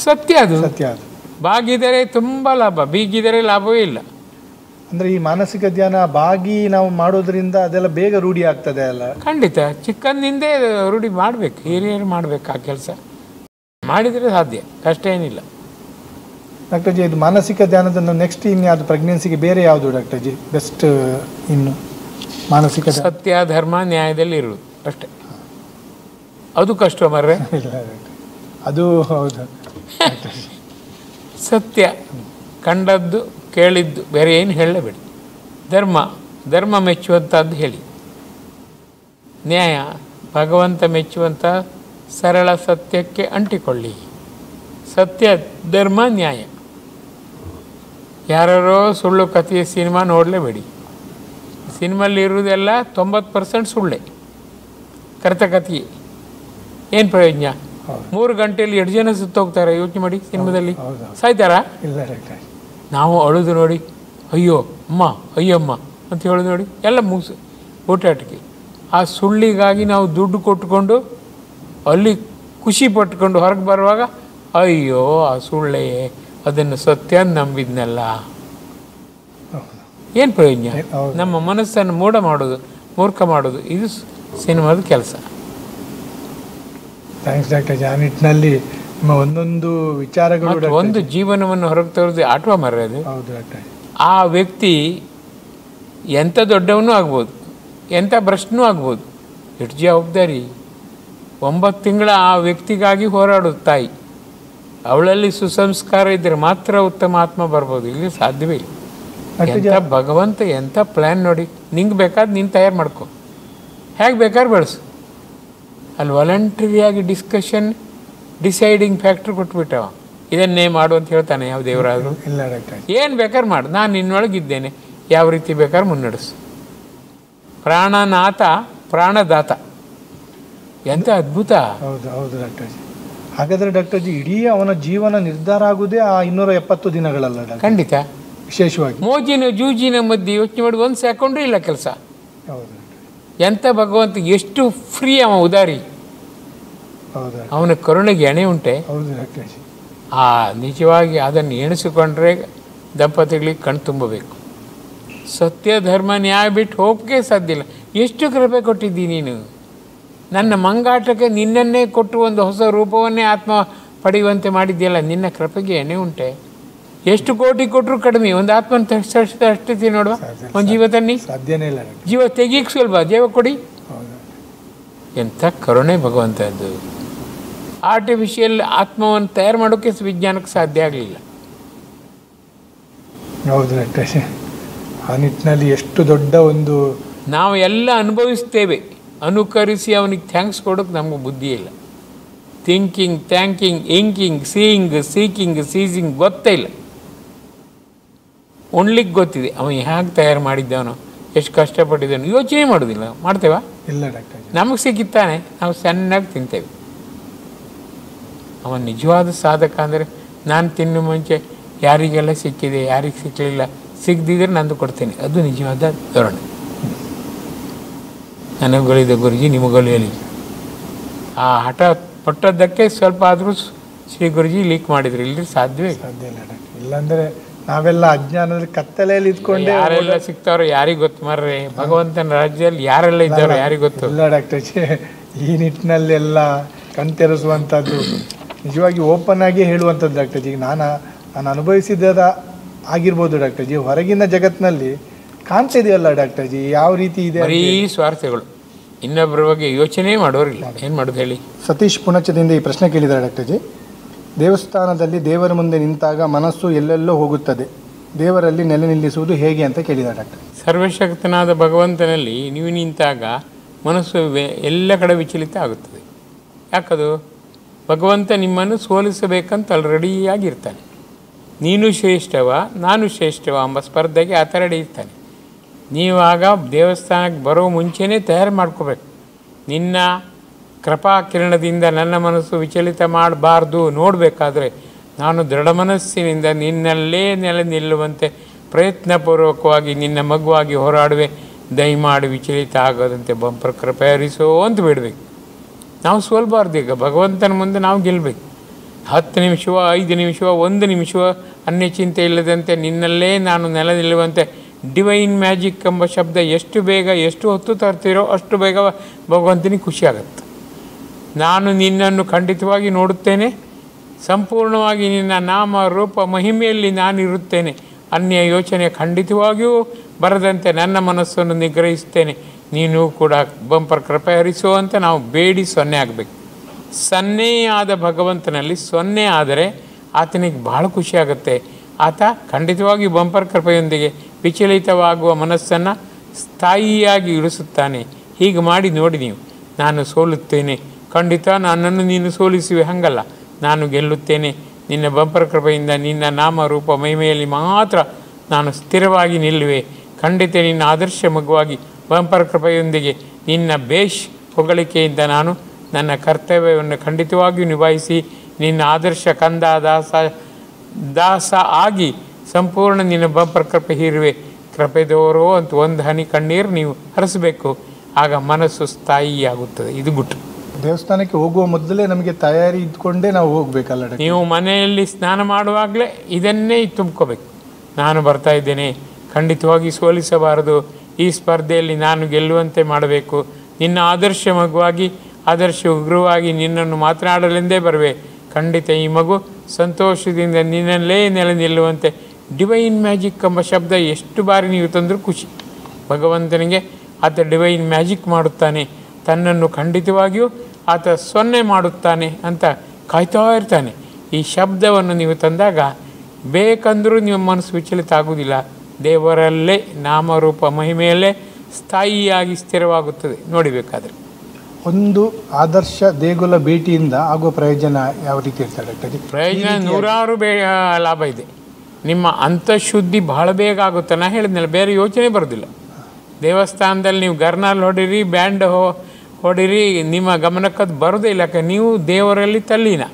ಸತ್ಯ, ಅದು ಸತ್ಯ. ಅದು ಬಾಗಿದರೆ ತುಂಬ ಲಾಭ, ಬೀಗಿದರೆ ಲಾಭವೇ ಇಲ್ಲ. ಅಂದರೆ ಈ ಮಾನಸಿಕ ಧ್ಯಾನ ಬಾಗಿ ನಾವು ಮಾಡೋದ್ರಿಂದ ಅದೆಲ್ಲ ಬೇಗ ರೂಢಿ ಆಗ್ತದೆ ಅಲ್ಲ? ಖಂಡಿತ. ಚಿಕ್ಕಂದಿಂದೇ ರೂಢಿ ಮಾಡಬೇಕು, ಹಿರಿಯರು ಮಾಡಬೇಕು ಆ ಕೆಲಸ. ಮಾಡಿದರೆ ಸಾಧ್ಯ, ಕಷ್ಟ ಏನಿಲ್ಲ. ಡಾಕ್ಟರ್ ಜಿ, ಇದು ಮಾನಸಿಕ ಧ್ಯಾನದ ನೆಕ್ಸ್ಟ್ ಇನ್ಯಾವುದು ಪ್ರೆಗ್ನೆನ್ಸಿಗೆ ಬೇರೆ ಯಾವುದು ಡಾಕ್ಟರ್ ಜಿ ಬೆಸ್ಟ್? ಇನ್ನು ಮಾನಸಿಕ ಸತ್ಯ, ಧರ್ಮ, ನ್ಯಾಯದಲ್ಲಿ ಇರುವುದು ಅಷ್ಟೇ. ಅದು ಕಷ್ಟ ಮರ್ರೆ. ಅದು ಹೌದು. ಸತ್ಯ, ಕಂಡದ್ದು ಕೇಳಿದ್ದು, ಬೇರೆ ಏನು ಹೇಳಬೇಡಿ. ಧರ್ಮ ಮೆಚ್ಚುವಂಥದ್ದು ಹೇಳಿ. ನ್ಯಾಯ, ಭಗವಂತ ಮೆಚ್ಚುವಂಥ ಸರಳ ಸತ್ಯಕ್ಕೆ ಅಂಟಿಕೊಳ್ಳಿ. ಸತ್ಯ, ಧರ್ಮ, ನ್ಯಾಯ. ಯಾರೋ ಸುಳ್ಳು ಕಥೆಯ ಸಿನಿಮಾ ನೋಡಲೇಬೇಡಿ. ಸಿನಿಮಲ್ಲಿ ಇರುವುದೆಲ್ಲ 90% ಸುಳ್ಳೆ, ಕರ್ತಕಥೆ. ಏನು ಪ್ರಯೋಜನ? 3 ಗಂಟೆಯಲ್ಲಿ 2 ಜನ ಸುತ್ತೋಗ್ತಾರೆ. ಯೋಚನೆ ಮಾಡಿ, ಸಿನಿಮಾದಲ್ಲಿ ಸಾಯ್ತಾರಾ? ನಾವು ಅಳುದು ನೋಡಿ, ಅಯ್ಯೋ ಅಮ್ಮ, ಅಯ್ಯಮ್ಮ ಅಂತ ಹೇಳೋದು ನೋಡಿ, ಎಲ್ಲ ಮುಗಿಸು ಊಟಾಟಿಕೆ. ಆ ಸುಳ್ಳಿಗಾಗಿ ನಾವು ದುಡ್ಡು ಕೊಟ್ಕೊಂಡು ಅಲ್ಲಿ ಖುಷಿ ಪಟ್ಕೊಂಡು ಹೊರಗೆ ಬರುವಾಗ, ಅಯ್ಯೋ ಆ ಸುಳ್ಳೆ, ಅದನ್ನು ಸತ್ಯ ನಂಬಿದ್ನಲ್ಲ. ಏನು ಪ್ರಯೋಜನ? ನಮ್ಮ ಮನಸ್ಸನ್ನು ಮೂರ್ಖ ಮಾಡೋದು ಇದು ಸಿನಿಮಾದ ಕೆಲಸ. Thanks doctor. ಆ ನಿಟ್ಟಿನಲ್ಲಿ ನಿಮ್ಮ ಒಂದೊಂದು ವಿಚಾರಗಳು, ಒಂದು ಜೀವನವನ್ನು ಹೊರಗೆ ತರೋದು ಆಟವ ಮರ್ಯಾದೆ. ಹೌದು ಡಾಕ್ಟರ್. ಆ ವ್ಯಕ್ತಿ ಎಂಥ ದೊಡ್ಡವನೂ ಆಗ್ಬೋದು, ಎಂಥ ಭ್ರಷ್ಟನೂ ಆಗ್ಬೋದು. ಎಷ್ಟು ಜವಾಬ್ದಾರಿ. 9 ತಿಂಗಳ ಆ ವ್ಯಕ್ತಿಗಾಗಿ ಹೋರಾಡೋದು ತಾಯಿ. ಅವಳಲ್ಲಿ ಸುಸಂಸ್ಕಾರ ಇದ್ದರೆ ಮಾತ್ರ ಉತ್ತಮ ಆತ್ಮ ಬರ್ಬೋದು, ಇಲ್ಲಿ ಸಾಧ್ಯವೇ ಇಲ್ಲ. ಎಂಥ ಭಗವಂತ ಎಂಥ ಪ್ಲ್ಯಾನ್ ನೋಡಿ. ನಿಂಗೆ ಬೇಕಾದ್ರೆ ನೀನು ತಯಾರು ಮಾಡ್ಕೊ, ಹೇಗೆ ಬೇಕಾದ್ರೆ ಬೆಳೆಸು. ಅಲ್ಲಿ ವಾಲಂಟ್ರಿಯಾಗಿ ಡಿಸೈಡಿಂಗ್ ಫ್ಯಾಕ್ಟ್ರ್ ಕೊಟ್ಬಿಟ್ಟವ. ಇದನ್ನೇ ಮಾಡು ಅಂತ ಹೇಳ್ತಾನೆ ಯಾವ ದೇವರಾದರೂ? ಇಲ್ಲ ಡಾಕ್ಟರ್. ಏನು ಬೇಕಾದ್ರೆ ಮಾಡು, ನಾನು ನಿನ್ನೊಳಗಿದ್ದೇನೆ, ಯಾವ ರೀತಿ ಬೇಕಾದ್ರೆ ಮುನ್ನಡೆಸು. ಪ್ರಾಣನಾಥ ಪ್ರಾಣದಾತ, ಎಂಥ ಅದ್ಭುತ. ಹೌದು ಹೌದು ಡಾಕ್ಟರ್. ಹಾಗಾದರೆ ಡಾಕ್ಟರ್ ಜಿ ಇಡೀ ಅವನ ಜೀವನ ನಿರ್ಧಾರ ಆಗುವುದೇ ಆ 270 ದಿನಗಳಲ್ಲ ಡಾಕ್ಟರ್? ಖಂಡಿತ. ವಿಶೇಷವಾಗಿ ಮೋಜಿನ ಜೂಜಿನ ಮಧ್ಯೆ ಯೋಚನೆ ಮಾಡಿ 1 ಸೆಕೆಂಡು ಇಲ್ಲ ಕೆಲಸ. ಹೌದು ಎಂಥ ಭಗವಂತ ಎಷ್ಟು ಫ್ರೀ ಅವ, ಉದಾರಿ. ಹೌದು ಅವನ ಕರುಣೆಗೆ ಎಣೆ ಉಂಟೆ. ಹೌದು ಡಾಕ್ಟರ್ ಜಿ. ನಿಜವಾಗಿ ಅದನ್ನು ಎಣಿಸಿಕೊಂಡ್ರೆ ದಂಪತಿಗಳಿಗೆ ಕಣ್ ತುಂಬಬೇಕು. ಸತ್ಯ ಧರ್ಮ ನ್ಯಾಯ ಬಿಟ್ಟು ಹೋಗಕ್ಕೆ ಸಾಧ್ಯ ಇಲ್ಲ. ಎಷ್ಟು ಕೃಪೆ ಕೊಟ್ಟಿದ್ದೀನಿ ನೀನು. ನನ್ನ ಮಂಗಾಟಕ್ಕೆ ನಿನ್ನನ್ನೇ ಕೊಟ್ಟು ಒಂದು ಹೊಸ ರೂಪವನ್ನೇ ಆತ್ಮ ಪಡೆಯುವಂತೆ ಮಾಡಿದ್ಯಲ್ಲ, ನಿನ್ನ ಕೃಪೆಗೆ ಎಣೆ ಉಂಟೆ. ಎಷ್ಟು ಕೋಟಿ ಕೊಟ್ಟರು ಕಡಿಮೆ. ಒಂದು ಆತ್ಮನ ಅಷ್ಟೇ ನೋಡುವ, ಒಂದು ಜೀವ ತನ್ನಿ, ಸಾಧ್ಯನೇ ಇಲ್ಲ. ಜೀವ ತೆಗೀಕ್ ಸ್ವಲ್ಪ ಜೀವ ಕೊಡಿ. ಹೌದು. ಎಂಥ ಕರುಣೆ ಭಗವಂತದ್ದು. ಆರ್ಟಿಫಿಷಿಯಲ್ ಆತ್ಮವನ್ನು ತಯಾರು ಮಾಡೋಕ್ಕೆ ವಿಜ್ಞಾನಕ್ಕೆ ಸಾಧ್ಯ ಆಗಲಿಲ್ಲ. ಹೌದು ಡಾಕ್ಟರ್ ಜಿ. ಆ ನಿಟ್ಟಿನಲ್ಲಿ ಎಷ್ಟು ದೊಡ್ಡ ಒಂದು ನಾವು ಎಲ್ಲ ಅನುಭವಿಸ್ತೇವೆ. ಅನುಕರಿಸಿ ಅವನಿಗೆ ಥ್ಯಾಂಕ್ಸ್ ಕೊಡೋಕ್ಕೆ ನಮಗೆ ಬುದ್ಧಿ ಇಲ್ಲ. Thinking, thanking, inking, seeing, seeking, ceasing ಗೊತ್ತೇ ಇಲ್ಲ. ಉಣ್ಲಿಕ್ಕೆ ಗೊತ್ತಿದೆ ಅವನು ಹೇಗೆ ತಯಾರು ಮಾಡಿದ್ದವನು, ಎಷ್ಟು ಕಷ್ಟಪಟ್ಟಿದ್ದವನು, ಯೋಚನೆ ಮಾಡೋದಿಲ್ಲ. ಮಾಡ್ತೇವಾ? ಇಲ್ಲ ಡಾಕ್ಟರ್ ಜಿ. ನಮಗೆ ಸಿಕ್ಕಿತ್ತಾನೆ, ನಾವು ಚೆನ್ನಾಗಿ ತಿಂತೇವೆ. ಅವನು ನಿಜವಾದ ಸಾಧಕ ಅಂದರೆ ನಾನು ತಿನ್ನು ಮುಂಚೆ ಯಾರಿಗೆಲ್ಲ ಸಿಕ್ಕಿದೆ, ಯಾರಿಗೆ ಸಿಕ್ಕಲಿಲ್ಲ, ಸಿಗದಿದ್ರೆ ನಂದು ಕೊಡ್ತೇನೆ. ಅದು ನಿಜವಾದ ಧೋರಣೆ. ನನಗೊಲಿದ ಗುರುಜಿ ನಿಮಗೊಲಿಯಲಿ. ಆ ಹಠ ಪಟ್ಟದ್ದಕ್ಕೆ ಸ್ವಲ್ಪ ಆದರೂ ಶ್ರೀ ಗುರುಜಿ ಲೀಕ್ ಮಾಡಿದ್ರು. ಇಲ್ಲಿ ಸಾಧ್ಯವೇ ಸಾಧ್ಯ ಇಲ್ಲ ಡಾಕ್ಟರ್. ಇಲ್ಲಾಂದರೆ ನಾವೆಲ್ಲ ಅಜ್ಞಾನದಲ್ಲಿ ಕತ್ತಲೆಯಲ್ಲಿ ಇದ್ಕೊಂಡೆ. ಯಾರೆಲ್ಲ ಸಿಗ್ತಾರೋ ಯಾರಿಗೆ ಗೊತ್ತು ಮಾರ್ರೆ. ಭಗವಂತನ ರಾಜ್ಯದಲ್ಲಿ ಯಾರೆಲ್ಲ ಇದ್ದಾರೋ ಯಾರಿಗೆ ಗೊತ್ತು. ಇಲ್ಲ ಡಾಕ್ಟರ್ ಜಿ, ಈ ನಿಟ್ಟಿನಲ್ಲೆಲ್ಲ ಕಣ್ತೆರೆಸುವಂಥದ್ದು ನಿಜವಾಗಿ ಓಪನ್ ಆಗಿ ಹೇಳುವಂಥದ್ದು ಡಾಕ್ಟರ್ ಜಿ. ನಾನು ಅನುಭವಿಸಿದ ಆಗಿರ್ಬೋದು ಡಾಕ್ಟರ್ ಜಿ. ಹೊರಗಿನ ಜಗತ್ತಿನಲ್ಲಿ ಕಾಣ್ತಿದೆಯಲ್ಲ ಡಾಕ್ಟರ್ ಜಿ ಯಾವ ರೀತಿ ಇದೆ. ಬರೀ ಸ್ವಾರ್ಥಗಳು, ಇನ್ನೊಬ್ಬರ ಬಗ್ಗೆ ಯೋಚನೆ ಮಾಡೋರಿಲ್ಲ. ಏನು ಮಾಡೋದು ಹೇಳಿ. ಸತೀಶ್ ಪುಣಚದಿಂದ ಈ ಪ್ರಶ್ನೆ ಕೇಳಿದ್ದಾರೆ ಡಾಕ್ಟರ್ ಜಿ. ದೇವಸ್ಥಾನದಲ್ಲಿ ದೇವರ ಮುಂದೆ ನಿಂತಾಗ ಮನಸ್ಸು ಎಲ್ಲೆಲ್ಲೋ ಹೋಗುತ್ತದೆ, ದೇವರಲ್ಲಿ ನೆಲೆ ನಿಲ್ಲಿಸುವುದು ಹೇಗೆ ಅಂತ ಕೇಳಿದ್ದಾರೆ ಡಾಕ್ಟರ್. ಸರ್ವಶಕ್ತನಾದ ಭಗವಂತನಲ್ಲಿ ನೀವು ನಿಂತಾಗ ಮನಸ್ಸು ಎಲ್ಲ ಕಡೆ ವಿಚಲಿತ ಆಗುತ್ತದೆ. ಯಾಕದು? ಭಗವಂತ ನಿಮ್ಮನ್ನು ಸೋಲಿಸಬೇಕಂತ ಅಲ್ಲಿ ರೆಡಿಯಾಗಿರ್ತಾನೆ. ನೀನು ಶ್ರೇಷ್ಠವ ನಾನು ಶ್ರೇಷ್ಠವ ಎಂಬ ಸ್ಪರ್ಧೆಗೆ ಆ ಥರ ಇರ್ತಾನೆ. ನೀವು ಆಗ ದೇವಸ್ಥಾನಕ್ಕೆ ಬರೋ ಮುಂಚೆನೇ ತಯಾರು ಮಾಡ್ಕೋಬೇಕು. ನಿನ್ನ ಕೃಪಾ ಕಿರಣದಿಂದ ನನ್ನ ಮನಸ್ಸು ವಿಚಲಿತ ಮಾಡಬಾರ್ದು. ನೋಡಬೇಕಾದ್ರೆ ನಾನು ದೃಢ ಮನಸ್ಸಿನಿಂದ ನಿನ್ನಲ್ಲೇ ನೆಲೆ ನಿಲ್ಲುವಂತೆ ಪ್ರಯತ್ನಪೂರ್ವಕವಾಗಿ ನಿನ್ನ ಮಗುವಾಗಿ ಹೋರಾಡುವೆ. ದಯಮಾಡಿ ವಿಚಲಿತ ಆಗೋದಂತೆ ಬಂಪರ್ ಕೃಪೆ ಹರಿಸೋ ಅಂತ ಬಿಡಬೇಕು. ನಾವು ಸೋಲ್ಬಾರ್ದು. ಈಗ ಭಗವಂತನ ಮುಂದೆ ನಾವು ಗೆಲ್ಲಬೇಕು. 10 ನಿಮಿಷವೋ 5 ನಿಮಿಷವೋ 1 ನಿಮಿಷವೋ ಅನ್ಯ ಚಿಂತೆ ಇಲ್ಲದಂತೆ ನಿನ್ನಲ್ಲೇ ನಾನು ನೆಲೆ ನಿಲ್ಲುವಂತೆ ಡಿವೈನ್ ಮ್ಯಾಜಿಕ್ ಎಂಬ ಶಬ್ದ ಎಷ್ಟು ಬೇಗ ಎಷ್ಟು ಹೊತ್ತು ತರ್ತೀರೋ ಅಷ್ಟು ಬೇಗ ಭಗವಂತನಿಗೆ ಖುಷಿಯಾಗತ್ತೆ. ನಾನು ನಿನ್ನನ್ನು ಖಂಡಿತವಾಗಿ ನೋಡುತ್ತೇನೆ, ಸಂಪೂರ್ಣವಾಗಿ ನಿನ್ನ ನಾಮ ರೂಪ ಮಹಿಮೆಯಲ್ಲಿ ನಾನಿರುತ್ತೇನೆ. ಅನ್ಯ ಯೋಚನೆ ಖಂಡಿತವಾಗಿಯೂ ಬರದಂತೆ ನನ್ನ ಮನಸ್ಸನ್ನು ನಿಗ್ರಹಿಸ್ತೇನೆ. ನೀನು ಕೂಡ ಬಂಪರ್ ಕೃಪೆ ಹರಿಸೋ ಅಂತ ನಾವು ಬೇಡಿ 0 ಆಗಬೇಕು. 0 ಆದ ಭಗವಂತನಲ್ಲಿ 0 ಆದರೆ ಆತನಿಗೆ ಭಾಳ ಖುಷಿಯಾಗುತ್ತೆ. ಆತ ಖಂಡಿತವಾಗಿ ಬಂಪರ್ ಕೃಪೆಯೊಂದಿಗೆ ವಿಚಲಿತವಾಗುವ ಮನಸ್ಸನ್ನು ಸ್ಥಾಯಿಯಾಗಿ ಇಳಿಸುತ್ತಾನೆ. ಹೀಗೆ ಮಾಡಿ ನೋಡಿ ನೀವು. ನಾನು ಸೋಲುತ್ತೇನೆ, ಖಂಡಿತ ನನ್ನನ್ನು ನೀನು ಸೋಲಿಸುವೆ, ಹಂಗಲ್ಲ, ನಾನು ಗೆಲ್ಲುತ್ತೇನೆ. ನಿನ್ನ ಬಂಪರ್ ಕೃಪೆಯಿಂದ ನಿನ್ನ ನಾಮ ರೂಪ ಮಹಿಮೆಯಲ್ಲಿ ಮಾತ್ರ ನಾನು ಸ್ಥಿರವಾಗಿ ನಿಲ್ಲುವೆ. ಖಂಡಿತ ನಿನ್ನ ಆದರ್ಶ ಮಗುವಾಗಿ ಬಂಪರ್ ಕೃಪೆಯೊಂದಿಗೆ ನಿನ್ನ ಬೇಷ್ ಹೊಗಳಿಕೆಯಿಂದ ನಾನು ನನ್ನ ಕರ್ತವ್ಯವನ್ನು ಖಂಡಿತವಾಗಿಯೂ ನಿಭಾಯಿಸಿ ನಿನ್ನ ಆದರ್ಶ ಕಂದ ದಾಸ ಆಗಿ ಸಂಪೂರ್ಣ ನಿನ್ನ ಬಂಪರ್ ಕೃಪೆ ಹೀರುವೆ. ಕೃಪೆದೋರೋ ಅಂತ ಒಂದು ಹನಿ ಕಣ್ಣೀರು ನೀವು ಹರಿಸಬೇಕು. ಆಗ ಮನಸ್ಸು ಸ್ಥಾಯಿಯಾಗುತ್ತದೆ. ಇದು ಗುಟ್ಟು. ದೇವಸ್ಥಾನಕ್ಕೆ ಹೋಗುವ ಮೊದಲೇ ನಮಗೆ ತಯಾರಿ ಇದ್ಕೊಂಡೇ ನಾವು ಹೋಗಬೇಕಲ್ಲ. ನೀವು ಮನೆಯಲ್ಲಿ ಸ್ನಾನ ಮಾಡುವಾಗಲೇ ಇದನ್ನೇ ತುಂಬ್ಕೋಬೇಕು. ನಾನು ಬರ್ತಾ ಇದ್ದೇನೆ, ಖಂಡಿತವಾಗಿ ಸೋಲಿಸಬಾರದು, ಈ ಸ್ಪರ್ಧೆಯಲ್ಲಿ ನಾನು ಗೆಲ್ಲುವಂತೆ ಮಾಡಬೇಕು. ನಿನ್ನ ಆದರ್ಶ ಮಗುವಾಗಿ ಆದರ್ಶ ಉಗ್ರವಾಗಿ ನಿನ್ನನ್ನು ಮಾತನಾಡಲೆಂದೇ ಬರುವೆ. ಖಂಡಿತ ಈ ಮಗು ಸಂತೋಷದಿಂದ ನಿನ್ನಲ್ಲೇ ನೆಲೆ ನಿಲ್ಲುವಂತೆ ಡಿವೈನ್ ಮ್ಯಾಜಿಕ್ ಎಂಬ ಶಬ್ದ ಎಷ್ಟು ಬಾರಿ ನೀವು ತಂದರೂ ಖುಷಿ. ಭಗವಂತನಿಗೆ ಆತ ಡಿವೈನ್ ಮ್ಯಾಜಿಕ್ ಮಾಡುತ್ತಾನೆ, ತನ್ನನ್ನು ಖಂಡಿತವಾಗಿಯೂ ಆತ 0 ಮಾಡುತ್ತಾನೆ ಅಂತ ಕಾಯ್ತಾ ಇರ್ತಾನೆ. ಈ ಶಬ್ದವನ್ನು ನೀವು ತಂದಾಗ ಬೇಕಂದರೂ ನಿಮ್ಮ ಮನಸ್ಸು ವಿಚಲಿತ ಆಗುವುದಿಲ್ಲ. ದೇವರಲ್ಲೇ ನಾಮರೂಪ ಮಹಿಮೆಯಲ್ಲೇ ಸ್ಥಾಯಿಯಾಗಿ ಸ್ಥಿರವಾಗುತ್ತದೆ. ನೋಡಿಬೇಕಾದ್ರೆ ಒಂದು ಆದರ್ಶ ದೇಗುಲ ಭೇಟಿಯಿಂದ ಆಗುವ ಪ್ರಯೋಜನ ಯಾವ ರೀತಿ ಇರ್ತದೆ ಡಾಕ್ಟರ್? ಪ್ರಯೋಜನ ನೂರಾರು ಲಾಭ ಇದೆ. ನಿಮ್ಮ ಅಂತಃಶುದ್ಧಿ ಬಹಳ ಬೇಗ ಆಗುತ್ತೆ. ನಾನು ಹೇಳಿದ್ನಲ್ಲ, ಬೇರೆ ಯೋಚನೆ ಬರೋದಿಲ್ಲ. ದೇವಸ್ಥಾನದಲ್ಲಿ ನೀವು ಗರ್ನಾಲ್ ಹೊಡಿರಿ, ಬ್ಯಾಂಡ್ ಹೊಡಿರಿ, ನಿಮ್ಮ ಗಮನಕ್ಕದು ಬರೋದೇ ಇಲ್ಲ. ಯಾಕೆ ನೀವು ದೇವರಲ್ಲಿ ತಲ್ಲೀನ.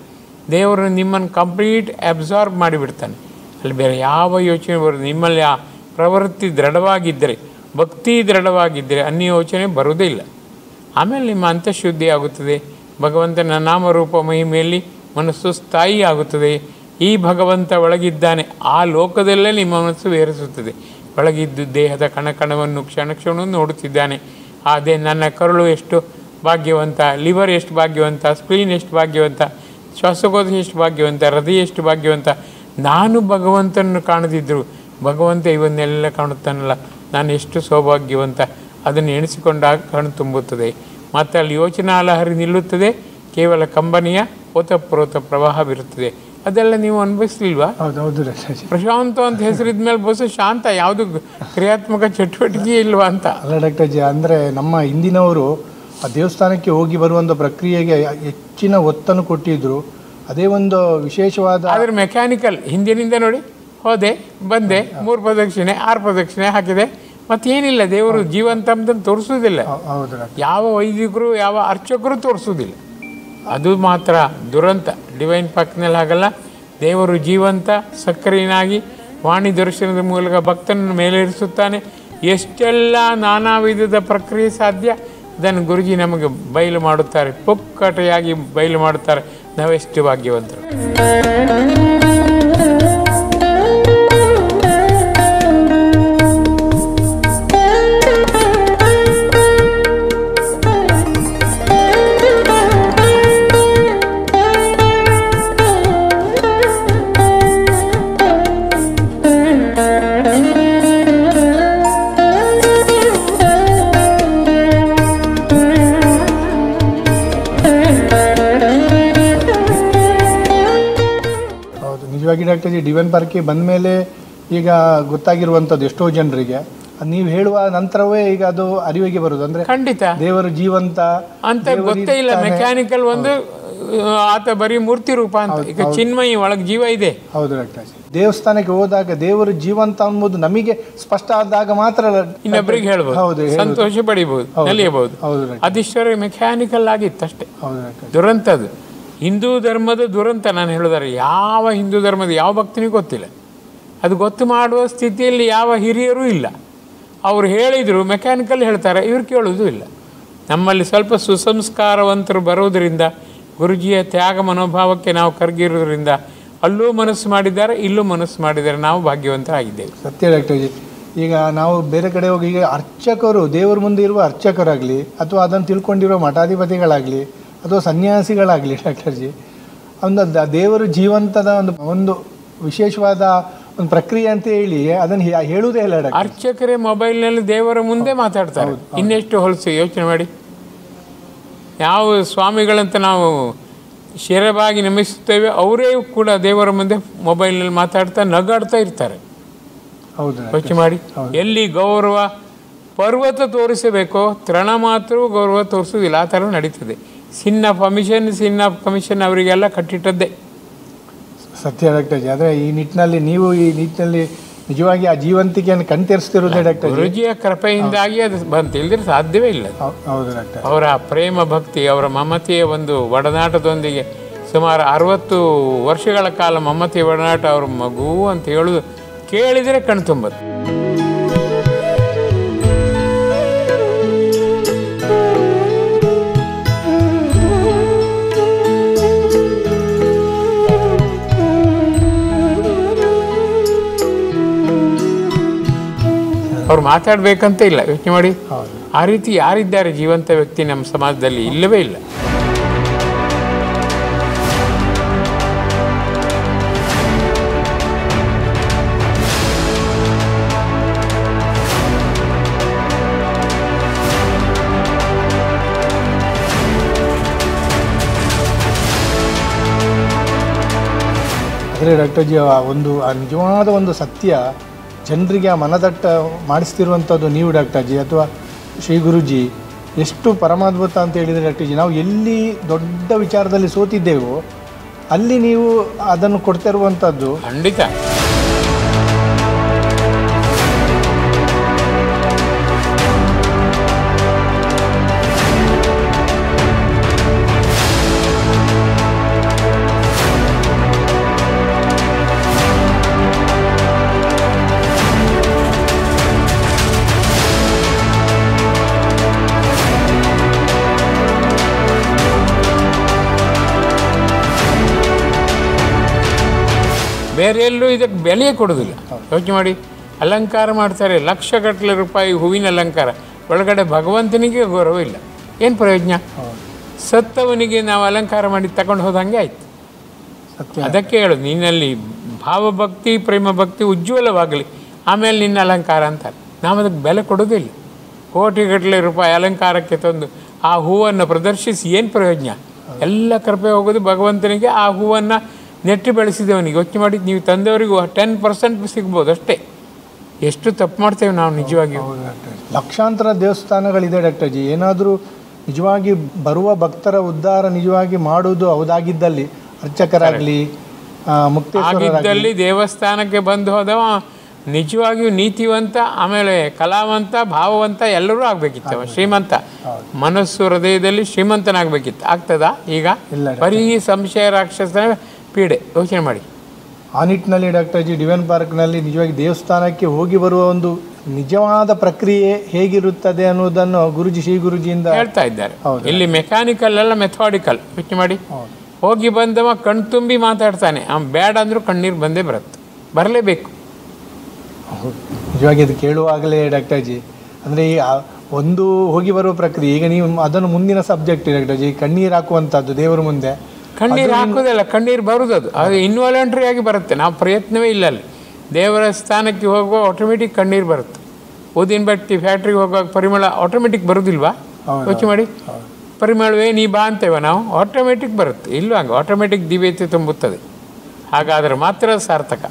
ದೇವರು ನಿಮ್ಮನ್ನು ಕಂಪ್ಲೀಟ್ ಅಬ್ಸಾರ್ಬ್ ಮಾಡಿಬಿಡ್ತಾನೆ. ಅಲ್ಲಿ ಬೇರೆ ಯಾವ ಯೋಚನೆ ಬರೋದು, ನಿಮ್ಮಲ್ಲಿ ಆ ಪ್ರವೃತ್ತಿ ದೃಢವಾಗಿದ್ದರೆ, ಭಕ್ತಿ ದೃಢವಾಗಿದ್ದರೆ ಅನ್ಯ ಯೋಚನೆ ಬರುವುದೇ ಇಲ್ಲ. ಆಮೇಲೆ ನಿಮ್ಮ ಅಂತಃಶುದ್ಧಿ ಆಗುತ್ತದೆ. ಭಗವಂತನ ನಾಮರೂಪ ಮಹಿಮೆಯಲ್ಲಿ ಮನಸ್ಸು ಸ್ಥಾಯಿ ಆಗುತ್ತದೆ. ಈ ಭಗವಂತ ಒಳಗಿದ್ದಾನೆ, ಆ ಲೋಕದಲ್ಲೇ ನಿಮ್ಮ ಮನಸ್ಸು ವಿಹರಿಸುತ್ತದೆ. ಒಳಗಿದ್ದು ದೇಹದ ಕಣಕಣವನ್ನು ಕ್ಷಣ ಕ್ಷಣವನ್ನು ನೋಡುತ್ತಿದ್ದಾನೆ. ಅದೇ ನನ್ನ ಕರುಳು ಎಷ್ಟು ಭಾಗ್ಯವಂತ, ಲಿವರ್ ಎಷ್ಟು ಭಾಗ್ಯವಂತ, ಸ್ಪ್ಲೀನ್ ಎಷ್ಟು ಭಾಗ್ಯವಂತ, ಶ್ವಾಸಕೋಶ ಎಷ್ಟು ಭಾಗ್ಯವಂತ, ಹೃದಯ ಎಷ್ಟು ಭಾಗ್ಯವಂತ. ನಾನು ಭಗವಂತನನ್ನು ಕಾಣದಿದ್ದರು ಭಗವಂತ ಇವನ್ನೆಲ್ಲ ಕಾಣುತ್ತಾನಲ್ಲ, ನಾನು ಎಷ್ಟು ಸೌಭಾಗ್ಯವಂತ. ಅದನ್ನು ಎಣಿಸಿಕೊಂಡಾಗ ಕಣ್ಣು ತುಂಬುತ್ತದೆ. ಮತ್ತು ಅಲ್ಲಿ ಯೋಚನಾ ಲಹರಿ ನಿಲ್ಲುತ್ತದೆ. ಕೇವಲ ಕಂಬನಿಯ ಓತಪ್ರೋತ ಪ್ರವಾಹವಿರುತ್ತದೆ. ಅದೆಲ್ಲ ನೀವು ಅನುಭವಿಸ್ಲಿಲ್ವಾ? ಹೌದು. ಪ್ರಶಾಂತ ಅಂತ ಹೆಸರಿದ ಮೇಲೆ ಬಹುಶಃ ಶಾಂತ, ಯಾವುದು ಕ್ರಿಯಾತ್ಮಕ ಚಟುವಟಿಕೆ ಇಲ್ವಾ ಅಂತ. ಅಲ್ಲ ಡಾಕ್ಟರ್ ಜಿ, ಅಂದರೆ ನಮ್ಮ ಹಿಂದಿನವರು ಆ ದೇವಸ್ಥಾನಕ್ಕೆ ಹೋಗಿ ಬರುವಂಥ ಪ್ರಕ್ರಿಯೆಗೆ ಹೆಚ್ಚಿನ ಒತ್ತನ್ನು ಕೊಟ್ಟಿದ್ದರು. ಅದೇ ಒಂದು ವಿಶೇಷವಾದ. ಆದರೆ ಮೆಕ್ಯಾನಿಕಲ್ ಹಿಂದಿನಿಂದ ನೋಡಿ, ಹೋದೆ ಬಂದೆ, 3 ಪ್ರದಕ್ಷಿಣೆ 6 ಪ್ರದಕ್ಷಿಣೆ ಹಾಕಿದೆ, ಮತ್ತೇನಿಲ್ಲ. ದೇವರು ಜೀವಂತ ಅಂತಂದು ತೋರಿಸೋದಿಲ್ಲ. ಯಾವ ವೈದಿಕರು ಯಾವ ಅರ್ಚಕರು ತೋರಿಸೋದಿಲ್ಲ. ಅದು ಮಾತ್ರ ದುರಂತ. ಡಿವೈನ್ ಪಾಕ್ನಲ್ಲಿ ಹಾಗಲ್ಲ. ದೇವರು ಜೀವಂತ ಸಕ್ರಿಯನಾಗಿ ವಾಣಿ ದರ್ಶನದ ಮೂಲಕ ಭಕ್ತನನ್ನು ಮೇಲೇರಿಸುತ್ತಾನೆ. ಎಷ್ಟೆಲ್ಲ ನಾನಾ ವಿಧದ ಪ್ರಕ್ರಿಯೆ ಸಾಧ್ಯ, ಅದನ್ನು ಗುರುಜಿ ನಮಗೆ ಬಯಲು ಮಾಡುತ್ತಾರೆ, ಪುಕ್ಕಟೆಯಾಗಿ ಬಯಲು ಮಾಡುತ್ತಾರೆ. ನಾವೆಷ್ಟು ಭಾಗ್ಯವಂತರು. ನಿಜವಾಗಿ ಡಾಕ್ಟರ್ ಜಿ, ಡಿವೈನ್ ಪಾರ್ಕ್ಗೆ ಬಂದ ಮೇಲೆ ಈಗ ಗೊತ್ತಾಗಿರುವಂಥದ್ದು ಎಷ್ಟೋ ಜನರಿಗೆ, ನೀವು ಹೇಳುವ ನಂತರವೇ ಈಗ ಅದು ಅರಿವಿಗೆ ಬರುವುದು. ಅಂದರೆ ಖಂಡಿತ ದೇವರು ಜೀವಂತ ಅಂತ ಗೊತ್ತೇ ಇಲ್ಲ. ಮೆಕ್ಯಾನಿಕಲ್ ಒಂದು ಆತ ಬರೀ ಮೂರ್ತಿ ರೂಪ ಅಂತ. ಈಗ ಚಿನ್ಮಯಿ ಒಳಗೆ ಜೀವ ಇದೆ. ಹೌದು ಡಾಕ್ಟರ್ ಜಿ. ದೇವಸ್ಥಾನಕ್ಕೆ ಹೋದಾಗ ದೇವರು ಜೀವಂತ ಅನ್ನೋದು ನಮಗೆ ಸ್ಪಷ್ಟ ಆದಾಗ ಮಾತ್ರ ಇನ್ನೊಬ್ಬರಿಗೆ ಹೇಳ್ಬೋದು, ಸಂತೋಷ ಪಡಿಬಹುದು, ನಲಿಯಬಹುದು. ಅದಿಷ್ಟರ ಮೆಕ್ಯಾನಿಕಲ್ ಆಗಿತ್ತು ಅಷ್ಟೇ. ದುರಂತದ್ದು ಹಿಂದೂ ಧರ್ಮದ ದುರಂತ. ನಾನು ಹೇಳಿದರೆ ಯಾವ ಹಿಂದೂ ಧರ್ಮದ ಯಾವ ಭಕ್ತನಿಗೂ ಗೊತ್ತಿಲ್ಲ. ಅದು ಗೊತ್ತು ಮಾಡುವ ಸ್ಥಿತಿಯಲ್ಲಿ ಯಾವ ಹಿರಿಯರೂ ಇಲ್ಲ. ಅವರು ಹೇಳಿದರು ಮೆಕ್ಯಾನಿಕಲ್ ಹೇಳ್ತಾರೆ, ಇವ್ರು ಕೇಳೋದು ಇಲ್ಲ. ನಮ್ಮಲ್ಲಿ ಸ್ವಲ್ಪ ಸುಸಂಸ್ಕಾರವಂತರು ಬರೋದರಿಂದ, ಗುರುಜಿಯ ತ್ಯಾಗ ಮನೋಭಾವಕ್ಕೆ ನಾವು ಕರಗಿರೋದ್ರಿಂದ ಅಲ್ಲೂ ಮನಸ್ಸು ಮಾಡಿದ್ದಾರೆ, ಇಲ್ಲೂ ಮನಸ್ಸು ಮಾಡಿದ್ದಾರೆ. ನಾವು ಭಾಗ್ಯವಂತರಾಗಿದ್ದೇವೆ. ಸತ್ಯ ಡಾಕ್ಟರ್ ಜಿ. ಈಗ ನಾವು ಬೇರೆ ಕಡೆ ಹೋಗಿ ಈಗ ಅರ್ಚಕರು, ದೇವರ ಮುಂದೆ ಇರುವ ಅರ್ಚಕರಾಗಲಿ ಅಥವಾ ಅದನ್ನು ತಿಳ್ಕೊಂಡಿರೋ ಮಠಾಧಿಪತಿಗಳಾಗಲಿ ಅಥವಾ ಸನ್ಯಾಸಿಗಳಾಗಲಿ ಡಾಕ್ಟರ್ ಜಿ, ಒಂದು ದೇವರು ಜೀವಂತದ ಒಂದು ವಿಶೇಷವಾದ ಒಂದು ಪ್ರಕ್ರಿಯೆ ಅಂತ ಹೇಳಿ ಅದನ್ನು ಹೇಳುವುದೇ ಇಲ್ಲ. ಅರ್ಚಕರೇ ಮೊಬೈಲ್ನಲ್ಲಿ ದೇವರ ಮುಂದೆ ಮಾತಾಡ್ತಾರೆ. ಇನ್ನೆಷ್ಟು ಹೊಲಸು ಯೋಚನೆ ಮಾಡಿ. ಯಾವ ಸ್ವಾಮಿಗಳಂತ ನಾವು ಶಿರವಾಗಿ ನಮಿಸುತ್ತೇವೆ, ಅವರೇ ಕೂಡ ದೇವರ ಮುಂದೆ ಮೊಬೈಲ್ನಲ್ಲಿ ಮಾತಾಡ್ತಾ ನಗಾಡ್ತಾ ಇರ್ತಾರೆ. ಹೌದು, ಯೋಚನೆ ಮಾಡಿ. ಎಲ್ಲಿ ಗೌರವ ಪರ್ವತ ತೋರಿಸಬೇಕೋ ತೃಣ ಮಾತ್ರ ಗೌರವ ತೋರಿಸೋದಿಲ್ಲ. ಆ ಥರ ನಡೀತದೆ. ಸಿನ್ ಆಫ್ ಕಮಿಷನ್ ಅವರಿಗೆಲ್ಲ ಕಟ್ಟಿಟ್ಟದ್ದೇ. ಸತ್ಯ ಡಾಕ್ಟರ್ ಜಿ. ಆದರೆ ಈ ನಿಟ್ಟಿನಲ್ಲಿ ನೀವು ನಿಜವಾಗಿ ಆ ಜೀವಂತಿಕೆಯನ್ನು ಕಣ್ತರಿಸ್ತಿರೋದೇ ಡಾಕ್ಟರ್. ಗುರುಜಿಯ ಕೃಪೆಯಿಂದಾಗಿ ಅದು ಬಂತು, ಇಲ್ಲದ್ರೆ ಸಾಧ್ಯವೇ ಇಲ್ಲ. ಹೌದು ಡಾಕ್ಟರ್. ಅವರ ಪ್ರೇಮ ಭಕ್ತಿ, ಅವರ ಮಮತೆಯ ಒಂದು ಒಡನಾಟದೊಂದಿಗೆ ಸುಮಾರು 60 ವರ್ಷಗಳ ಕಾಲ ಮಮತೆಯ ಒಡನಾಟ. ಅವ್ರ ಮಗು ಅಂತ ಹೇಳೋದು ಕೇಳಿದರೆ ಕಣ್ತುಂಬದು. ಅವ್ರು ಮಾತಾಡಬೇಕಂತ ಇಲ್ಲ. ಯೋಚನೆ ಮಾಡಿ. ಆ ರೀತಿ ಯಾರಿದ್ದಾರೆ ಜೀವಂತ ವ್ಯಕ್ತಿ ನಮ್ಮ ಸಮಾಜದಲ್ಲಿ? ಇಲ್ಲವೇ ಇಲ್ಲ. ಆದರೆ ಡಾಕ್ಟರ್ ಜಿ, ನಿಜವಾದ ಒಂದು ಸತ್ಯ ಜನರಿಗೆ ಆ ಮನದಟ್ಟ ಮಾಡಿಸ್ತಿರುವಂಥದ್ದು ನೀವು ಡಾಕ್ಟರ್ ಜಿ ಅಥವಾ ಶ್ರೀ ಗುರುಜಿ. ಎಷ್ಟು ಪರಮಾದ್ಭುತ ಅಂತ ಹೇಳಿದರೆ ಡಾಕ್ಟರ್ ಜಿ, ನಾವು ಎಲ್ಲಿ ದೊಡ್ಡ ವಿಚಾರದಲ್ಲಿ ಸೋತಿದ್ದೇವೋ ಅಲ್ಲಿ ನೀವು ಅದನ್ನು ಕೊಡ್ತಿರುವಂಥದ್ದು ಖಂಡಿತ. ಬೇರೆ ಎಲ್ಲೂ ಇದಕ್ಕೆ ಬೆಲೆಯೇ ಕೊಡೋದಿಲ್ಲ. ಯೋಚನೆ ಮಾಡಿ, ಅಲಂಕಾರ ಮಾಡ್ತಾರೆ ಲಕ್ಷಗಟ್ಟಲೆ ರೂಪಾಯಿ ಹೂವಿನ ಅಲಂಕಾರ, ಒಳಗಡೆ ಭಗವಂತನಿಗೆ ಗೌರವ ಇಲ್ಲ, ಏನು ಪ್ರಯೋಜನ? ಸತ್ತವನಿಗೆ ನಾವು ಅಲಂಕಾರ ಮಾಡಿ ತಗೊಂಡು ಹೋದಂಗೆ ಆಯ್ತು. ಅದಕ್ಕೆ ಹೇಳೋದು, ನಿನ್ನಲ್ಲಿ ಭಾವಭಕ್ತಿ ಪ್ರೇಮ ಭಕ್ತಿ ಉಜ್ವಲವಾಗಲಿ, ಆಮೇಲೆ ನಿನ್ನ ಅಲಂಕಾರ ಅಂತಾರೆ. ನಾವು ಅದಕ್ಕೆ ಬೆಲೆ ಕೊಡೋದಿಲ್ಲ. ಕೋಟಿಗಟ್ಟಲೆ ರೂಪಾಯಿ ಅಲಂಕಾರಕ್ಕೆ ತಂದು ಆ ಹೂವನ್ನು ಪ್ರದರ್ಶಿಸಿ ಏನು ಪ್ರಯೋಜನ? ಎಲ್ಲ ಕೃಪೆ ಹೋಗೋದು ಭಗವಂತನಿಗೆ. ಆ ಹೂವನ್ನು ನೆಟ್ಟು ಬೆಳೆಸಿದವನಿಗೆ. ಯೋಚನೆ ಮಾಡಿ, ನೀವು ತಂದವರಿಗೂ 10% ಸಿಗ್ಬೋದು ಅಷ್ಟೇ. ಎಷ್ಟು ತಪ್ಪು ಮಾಡ್ತೇವೆ ನಾವು ನಿಜವಾಗಿ. ಲಕ್ಷಾಂತರ ದೇವಸ್ಥಾನಗಳಿದೆ ಡಾಕ್ಟರ್ ಜಿ. ಏನಾದರೂ ನಿಜವಾಗಿ ಬರುವ ಭಕ್ತರ ಉದ್ಧಾರ ನಿಜವಾಗಿ ಮಾಡುವುದು ಹೌದಾಗಿದ್ದಲ್ಲಿ, ಅರ್ಚಕರಾಗಲಿ ಆಗಿದ್ದಲ್ಲಿ ದೇವಸ್ಥಾನಕ್ಕೆ ಬಂದು ಹೋದವ ನಿಜವಾಗಿಯೂ ನೀತಿವಂತ, ಆಮೇಲೆ ಕಲಾವಂತ, ಭಾವವಂತ ಎಲ್ಲರೂ ಆಗಬೇಕಿತ್ತು. ಶ್ರೀಮಂತ, ಮನಸ್ಸು ಹೃದಯದಲ್ಲಿ ಶ್ರೀಮಂತನಾಗಬೇಕಿತ್ತು. ಆಗ್ತದಾ ಈಗ? ಬರೀ ಸಂಶಯ ರಾಕ್ಷಸನ ಪೀಡೆ. ಯೋಚನೆ ಮಾಡಿ. ಆ ನಿಟ್ಟಿನಲ್ಲಿ ಡಾಕ್ಟರ್ ಜಿ, ಡಿವೈನ್ ಪಾರ್ಕ್ನಲ್ಲಿ ನಿಜವಾಗಿ ದೇವಸ್ಥಾನಕ್ಕೆ ಹೋಗಿ ಬರುವ ಒಂದು ನಿಜವಾದ ಪ್ರಕ್ರಿಯೆ ಹೇಗಿರುತ್ತದೆ ಅನ್ನೋದನ್ನು ಗುರುಜಿ, ಶ್ರೀ ಗುರುಜಿಯಿಂದ ಹೇಳ್ತಾ ಇದ್ದಾರೆ. ಇಲ್ಲಿ ಮೆಕ್ಯಾನಿಕಲ್ ಅಲ್ಲ, ಮೆಥಾಡಿಕಲ್. ಯೋಚನೆ ಮಾಡಿ, ಹೋಗಿ ಬಂದವ ಕಣ್ತುಂಬಿ ಮಾತಾಡ್ತಾನೆ, ಅವ್ನು ಬೇಡ ಅಂದರೂ ಕಣ್ಣೀರು ಬಂದೇ ಬರುತ್ತೆ, ಬರಲೇಬೇಕು. ನಿಜವಾಗಿ ಅದು ಕೇಳುವಾಗಲೇ ಡಾಕ್ಟರ್ ಜಿ, ಅಂದರೆ ಈ ಒಂದು ಹೋಗಿ ಬರುವ ಪ್ರಕ್ರಿಯೆ, ಈಗ ನೀವು ಅದನ್ನು ಮುಂದಿನ ಸಬ್ಜೆಕ್ಟ್ ಡಾಕ್ಟರ್ ಜಿ, ಕಣ್ಣೀರು ಹಾಕುವಂಥದ್ದು ದೇವರ ಮುಂದೆ. ಕಣ್ಣೀರು ಹಾಕೋದಲ್ಲ, ಕಣ್ಣೀರು ಬರುವುದು. ಅದು ಇನ್ವಾಲಂಟ್ರಿ ಆಗಿ ಬರುತ್ತೆ, ನಾವು ಪ್ರಯತ್ನವೇ ಇಲ್ಲ. ಅಲ್ಲಿ ದೇವರ ಸ್ಥಾನಕ್ಕೆ ಹೋಗುವ ಆಟೋಮೆಟಿಕ್ ಕಣ್ಣೀರು ಬರುತ್ತೆ. ಊದಿನ ಬಟ್ಟಿ ಫ್ಯಾಕ್ಟ್ರಿಗೆ ಹೋಗುವಾಗ ಪರಿಮಳ ಆಟೋಮೆಟಿಕ್ ಬರೋದಿಲ್ವಾ? ಯೋಚನೆ ಮಾಡಿ. ಪರಿಮಳವೇ ನೀ ಬಾ ಅಂತೇವ ನಾವು, ಆಟೋಮೆಟಿಕ್ ಬರುತ್ತೆ. ಇಲ್ಲೂ ಹಂಗೆ ಆಟೋಮೆಟಿಕ್ ದಿವ್ಯತೆ ತುಂಬುತ್ತದೆ. ಹಾಗಾದರೆ ಮಾತ್ರ ಸಾರ್ಥಕ.